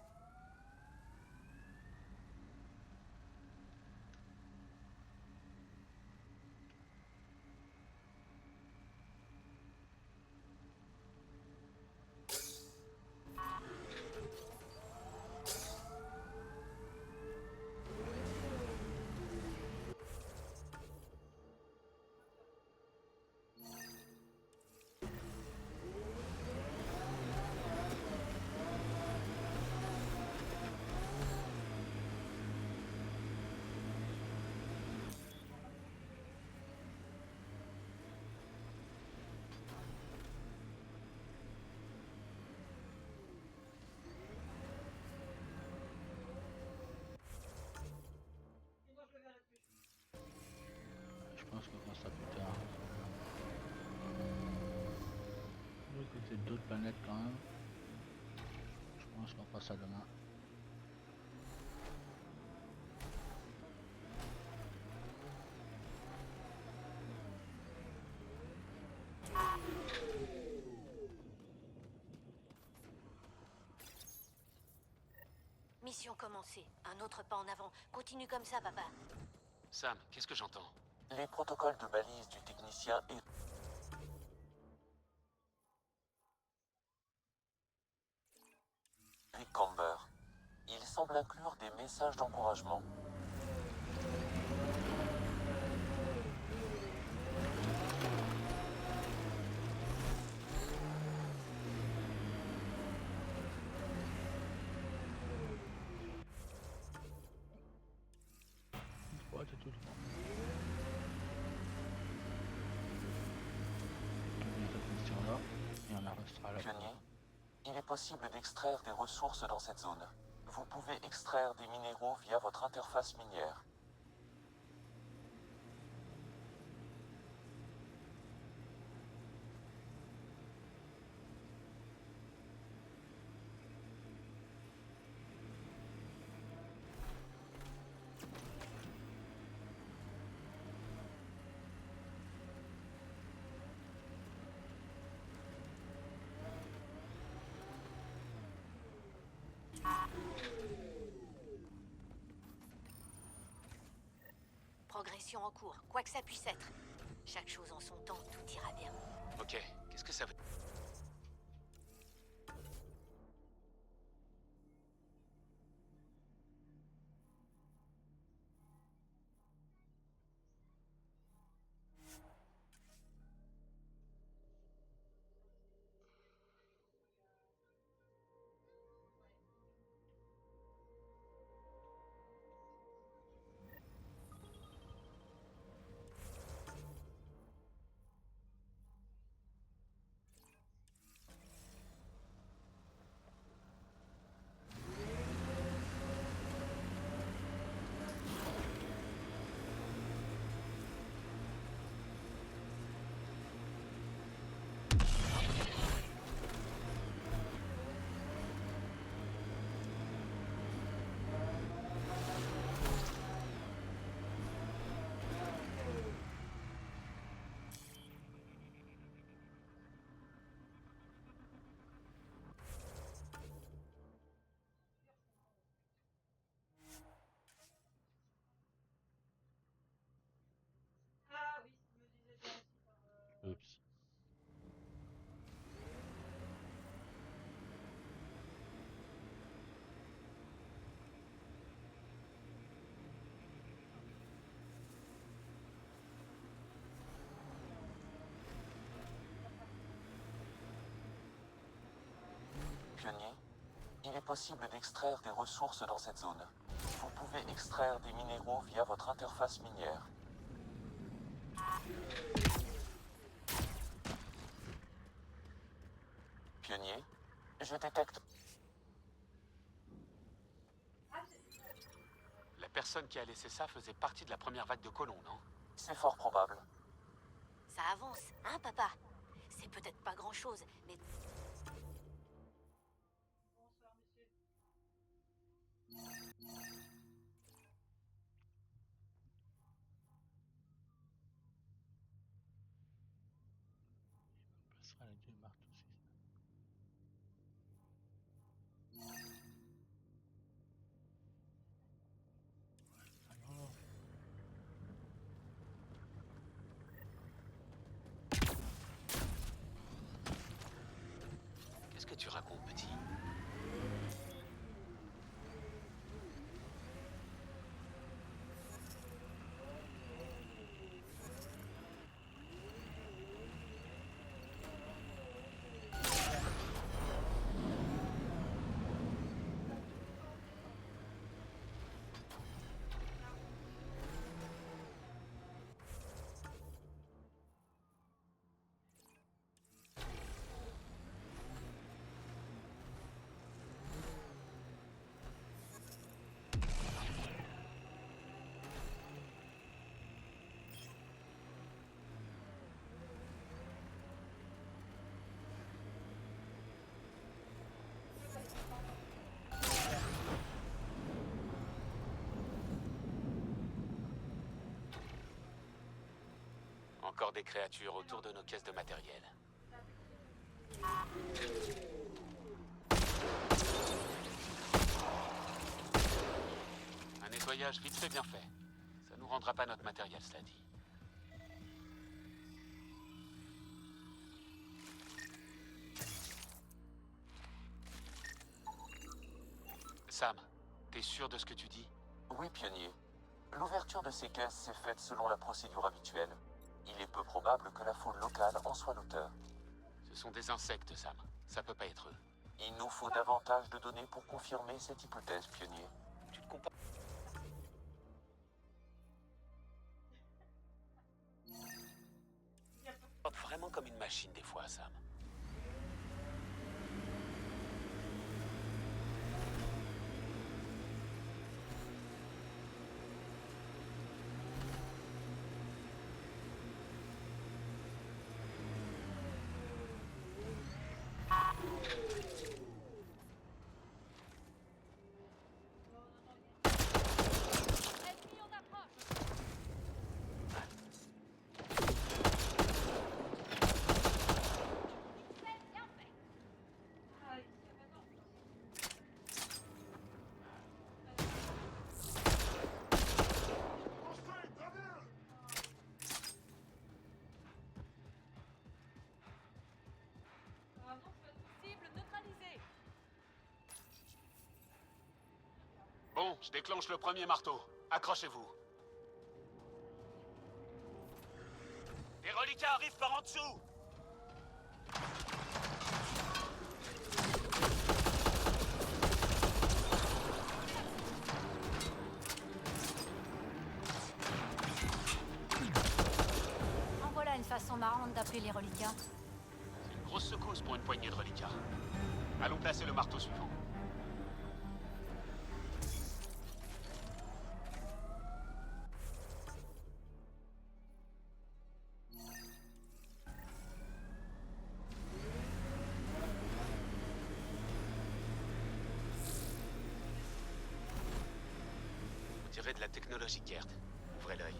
Je pense qu'on fera ça plus tard. De l'autre côté d'autres planètes quand même. Je pense qu'on fera ça demain. Mission commencée. Un autre pas en avant. Continue comme ça, papa. Sam, qu'est-ce que j'entends? Les protocoles de balise du technicien et... Rick Camber. Il semble inclure des messages d'encouragement. Ouais, c'est tout bon. On met cette mission-là et on la restera là. Pionnier, il est possible d'extraire des ressources dans cette zone. Vous pouvez extraire des minéraux via votre interface minière. Progression en cours, quoi que ça puisse être. Chaque chose en son temps, tout ira bien. Ok, qu'est-ce que ça veut... Pionnier, il est possible d'extraire des ressources dans cette zone. Vous pouvez extraire des minéraux via votre interface minière. Pionnier, je détecte... La personne qui a laissé ça faisait partie de la première vague de colons, non? C'est fort probable. Ça avance, hein, papa? C'est peut-être pas grand-chose, mais... On passera les deux marteaux suisses. Alors... Qu'est-ce que tu racontes, petit? Encore des créatures autour de nos caisses de matériel. Un nettoyage vite fait bien fait. Ça nous rendra pas notre matériel, cela dit. Sam, t'es sûr de ce que tu dis? Oui, Pionnier. L'ouverture de ces caisses s'est faite selon la procédure habituelle. Il est peu probable que la faune locale en soit l'auteur. Ce sont des insectes, Sam. Ça peut pas être eux. Il nous faut davantage de données pour confirmer cette hypothèse, Pionnier. Tu te compares... Vraiment comme une machine des fois, Sam. Bon, je déclenche le premier marteau. Accrochez-vous. Les reliquats arrivent par en dessous. En voilà une façon marrante d'appeler les reliquats. C'est une grosse secousse pour une poignée de reliquats. Allons placer le marteau suivant. De la technologie Kert. Ouvrez l'œil.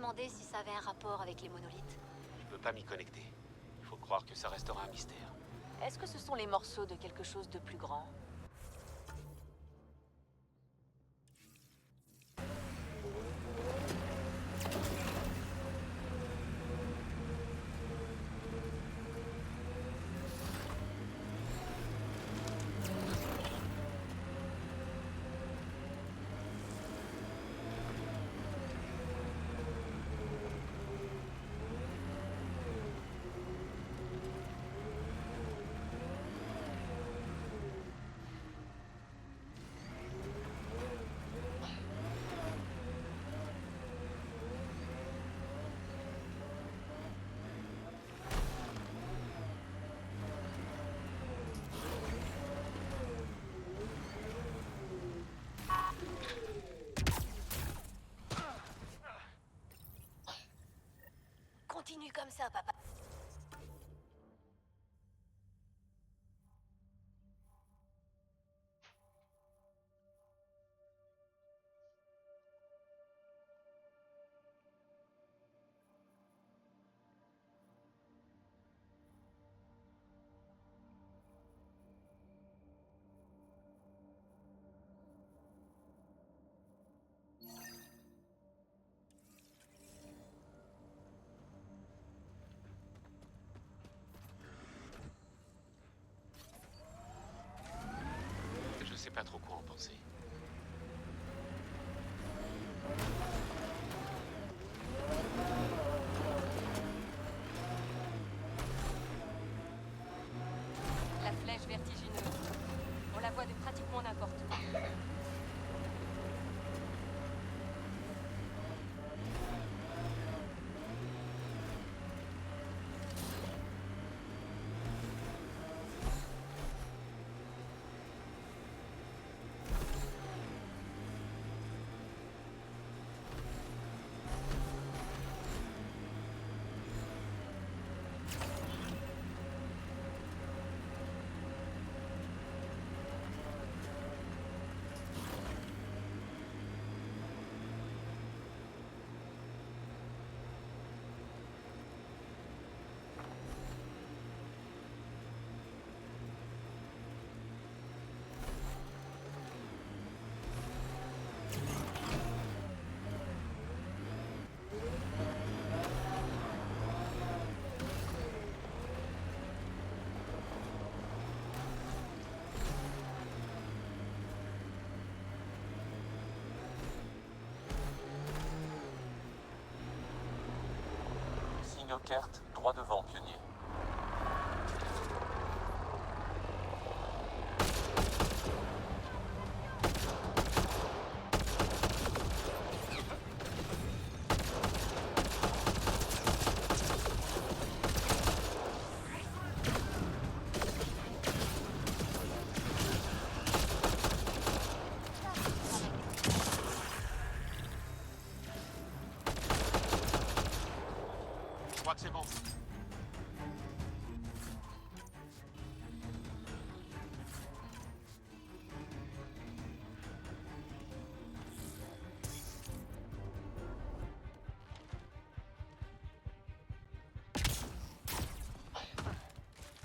demandé si ça avait un rapport avec les monolithes. Je peux pas m'y connecter. Il faut croire que ça restera un mystère. Est-ce que ce sont les morceaux de quelque chose de plus grand? Continue comme ça, papa. Je sais pas trop quoi en penser. La flèche vertigineuse. On la voit de pratiquement n'importe où. Signe Kert, droit devant, pionnier. Je crois que c'est bon.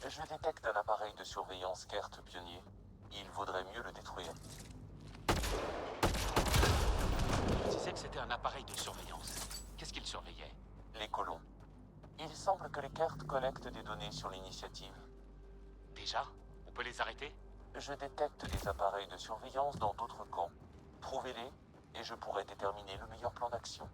Je détecte un appareil de surveillance Kert, pionnier. Il vaudrait mieux le détruire. Tu disais que c'était un appareil de surveillance. Qu'est-ce qu'il surveillait? Les colons. Il semble que les Kert collectent des données sur l'initiative. Déjà? On peut les arrêter? Je détecte des appareils de surveillance dans d'autres camps. Trouvez-les, et je pourrai déterminer le meilleur plan d'action.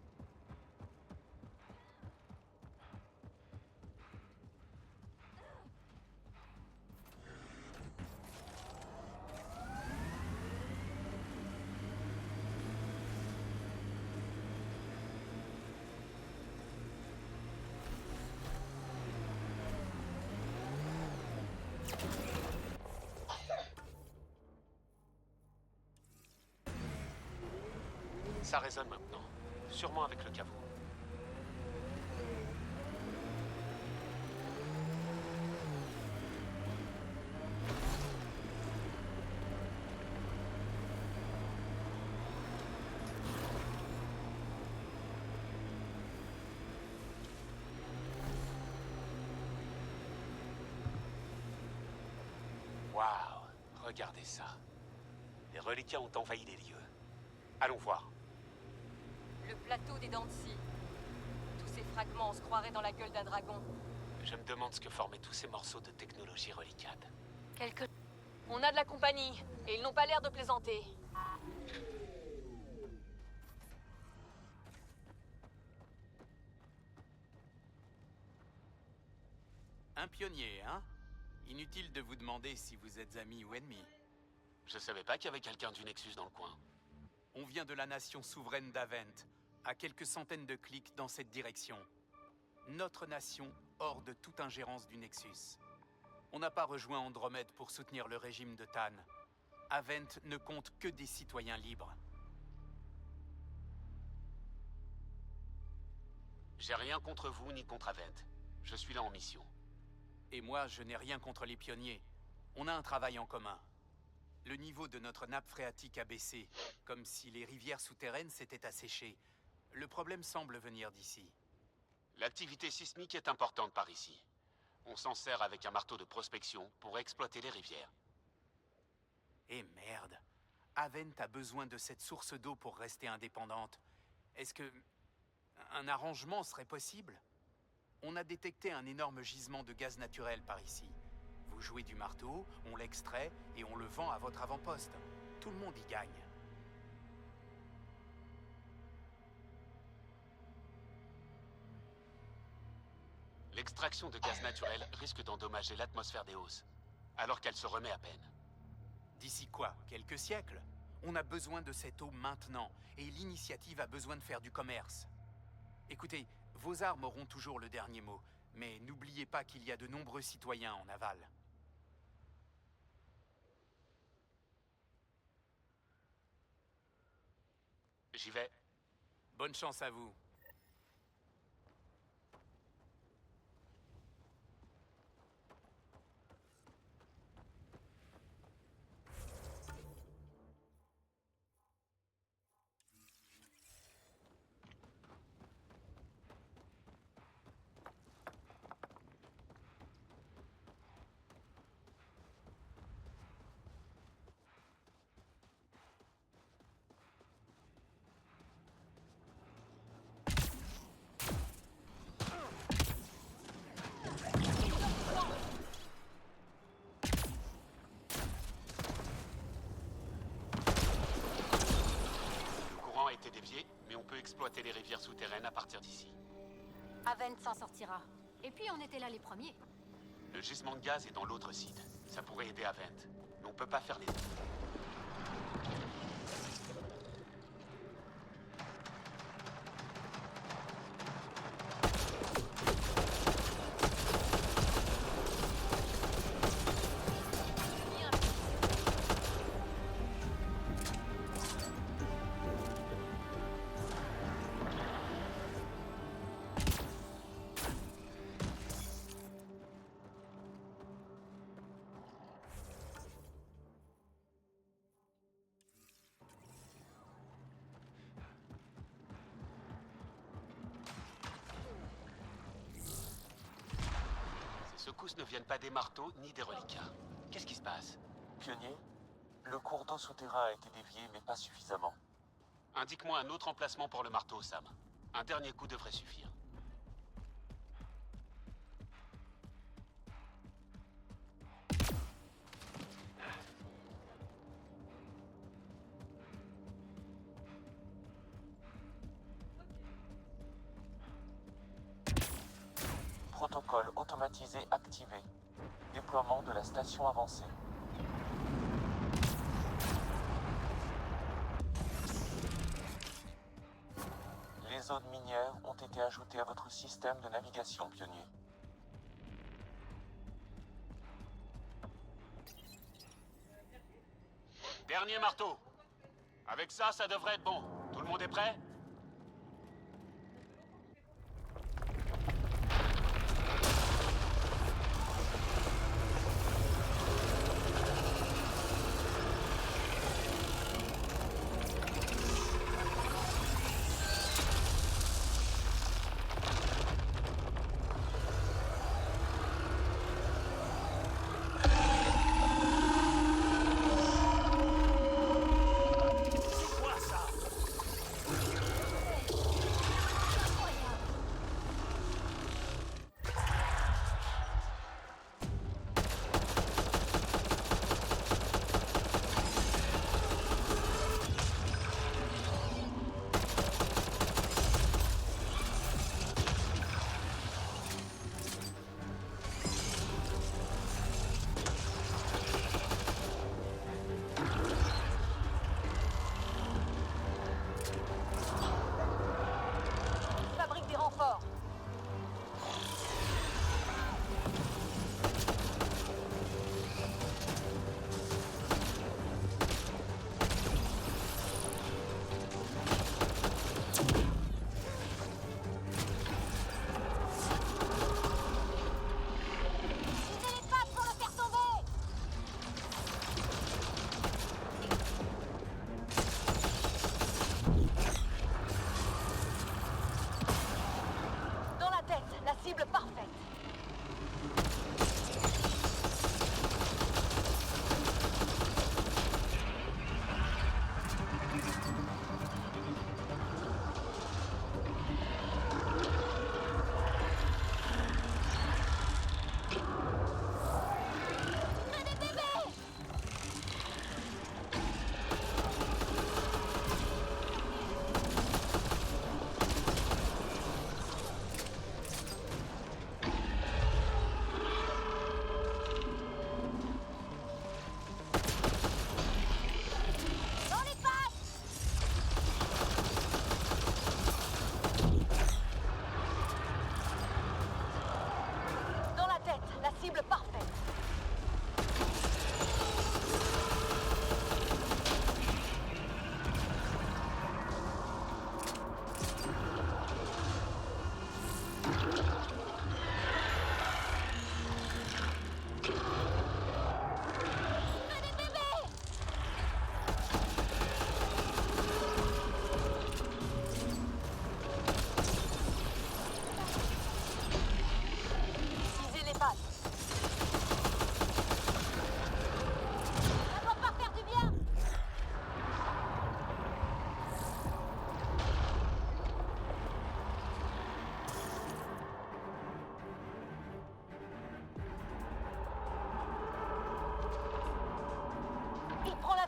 Ça résonne maintenant. Sûrement avec le caveau. Regardez ça. Les reliquats ont envahi les lieux. Allons voir. Le plateau des dents de scie. Tous ces fragments, on se croirait dans la gueule d'un dragon. Je me demande ce que formaient tous ces morceaux de technologie relicade. On a de la compagnie, et ils n'ont pas l'air de plaisanter. Un pionnier, hein? Inutile de vous demander si vous êtes amis ou ennemis. Je savais pas qu'il y avait quelqu'un du Nexus dans le coin. On vient de la nation souveraine d'Avent, à quelques centaines de clics dans cette direction. Notre nation hors de toute ingérence du Nexus. On n'a pas rejoint Andromède pour soutenir le régime de Tan. Avent ne compte que des citoyens libres. J'ai rien contre vous ni contre Avent. Je suis là en mission. Et moi, je n'ai rien contre les pionniers. On a un travail en commun. Le niveau de notre nappe phréatique a baissé, comme si les rivières souterraines s'étaient asséchées. Le problème semble venir d'ici. L'activité sismique est importante par ici. On s'en sert avec un marteau de prospection pour exploiter les rivières. Eh merde! Avent a besoin de cette source d'eau pour rester indépendante. Est-ce que... un arrangement serait possible? On a détecté un énorme gisement de gaz naturel par ici. Vous jouez du marteau, on l'extrait et on le vend à votre avant-poste. Tout le monde y gagne. L'extraction de gaz naturel risque d'endommager l'atmosphère d'Eos, alors qu'elle se remet à peine. D'ici quoi? Quelques siècles? On a besoin de cette eau maintenant, et l'initiative a besoin de faire du commerce. Écoutez, vos armes auront toujours le dernier mot, mais n'oubliez pas qu'il y a de nombreux citoyens en aval. J'y vais. Bonne chance à vous. Mais on peut exploiter les rivières souterraines à partir d'ici. Avent s'en sortira. Et puis on était là les premiers. Le gisement de gaz est dans l'autre site. Ça pourrait aider Avent. Mais on peut pas faire les deux. Ces secousses ne viennent pas des marteaux ni des reliquats. Qu'est-ce qui se passe? Pionnier, le cours d'eau souterrain a été dévié, mais pas suffisamment. Indique-moi un autre emplacement pour le marteau, Sam. Un dernier coup devrait suffire. Protocole automatisé activé. Déploiement de la station avancée. Les zones minières ont été ajoutées à votre système de navigation, Pionnier. Dernier marteau. Avec ça, ça devrait être bon. Tout le monde est prêt?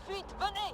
fuite, venez!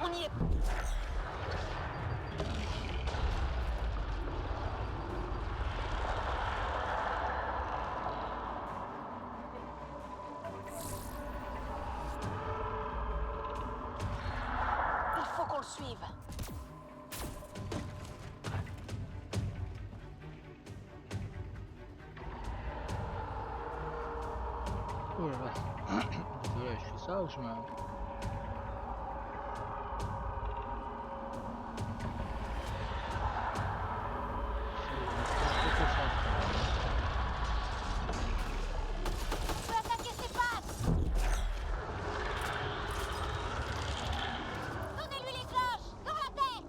On y est. Il faut qu'on le suive. Oh là là. Désolé, je fais ça ou je me... On peut attaquer ses pattes. Donnez-lui les cloches dans la tête.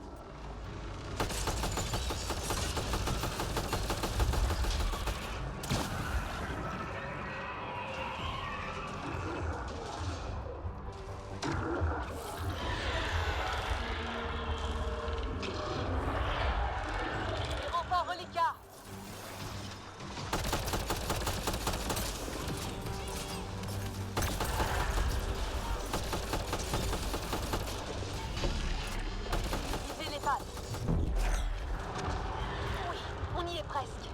Les remparts reliquats! Visez les pattes. Oui, on y est presque.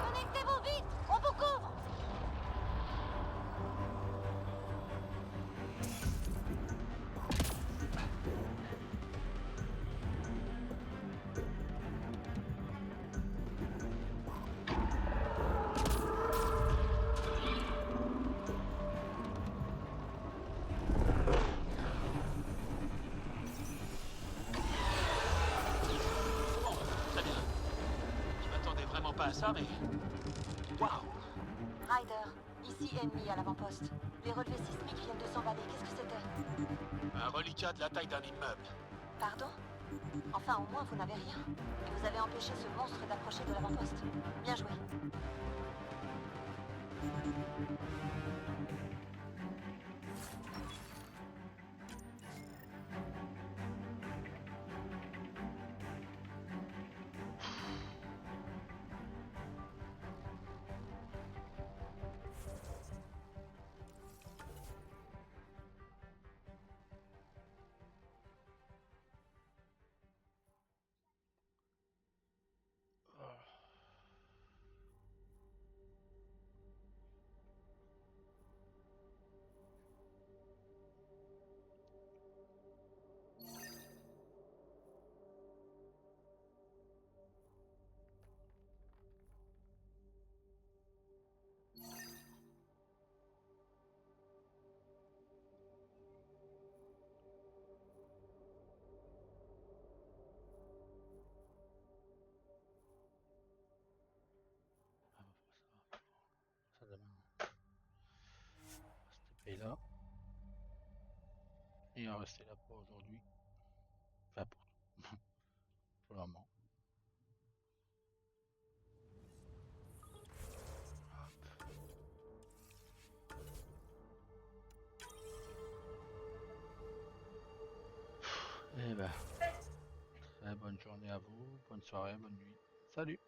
Connectez-vous vite, on vous couvre. Très bien. Je m'attendais vraiment pas à ça, mais... Waouh! Ryder, ici ennemi à l'avant-poste. Les relevés sismiques viennent de s'emballer. Qu'est-ce que c'était? Un reliquat de la taille d'un immeuble. Pardon? Enfin, au moins, vous n'avez rien. Et vous avez empêché ce monstre d'approcher de l'avant-poste. Bien joué. Ça demain. Et là. Et on va rester là pour aujourd'hui. Enfin pour le moment. Et ben, très bonne journée à vous, bonne soirée, bonne nuit. Salut!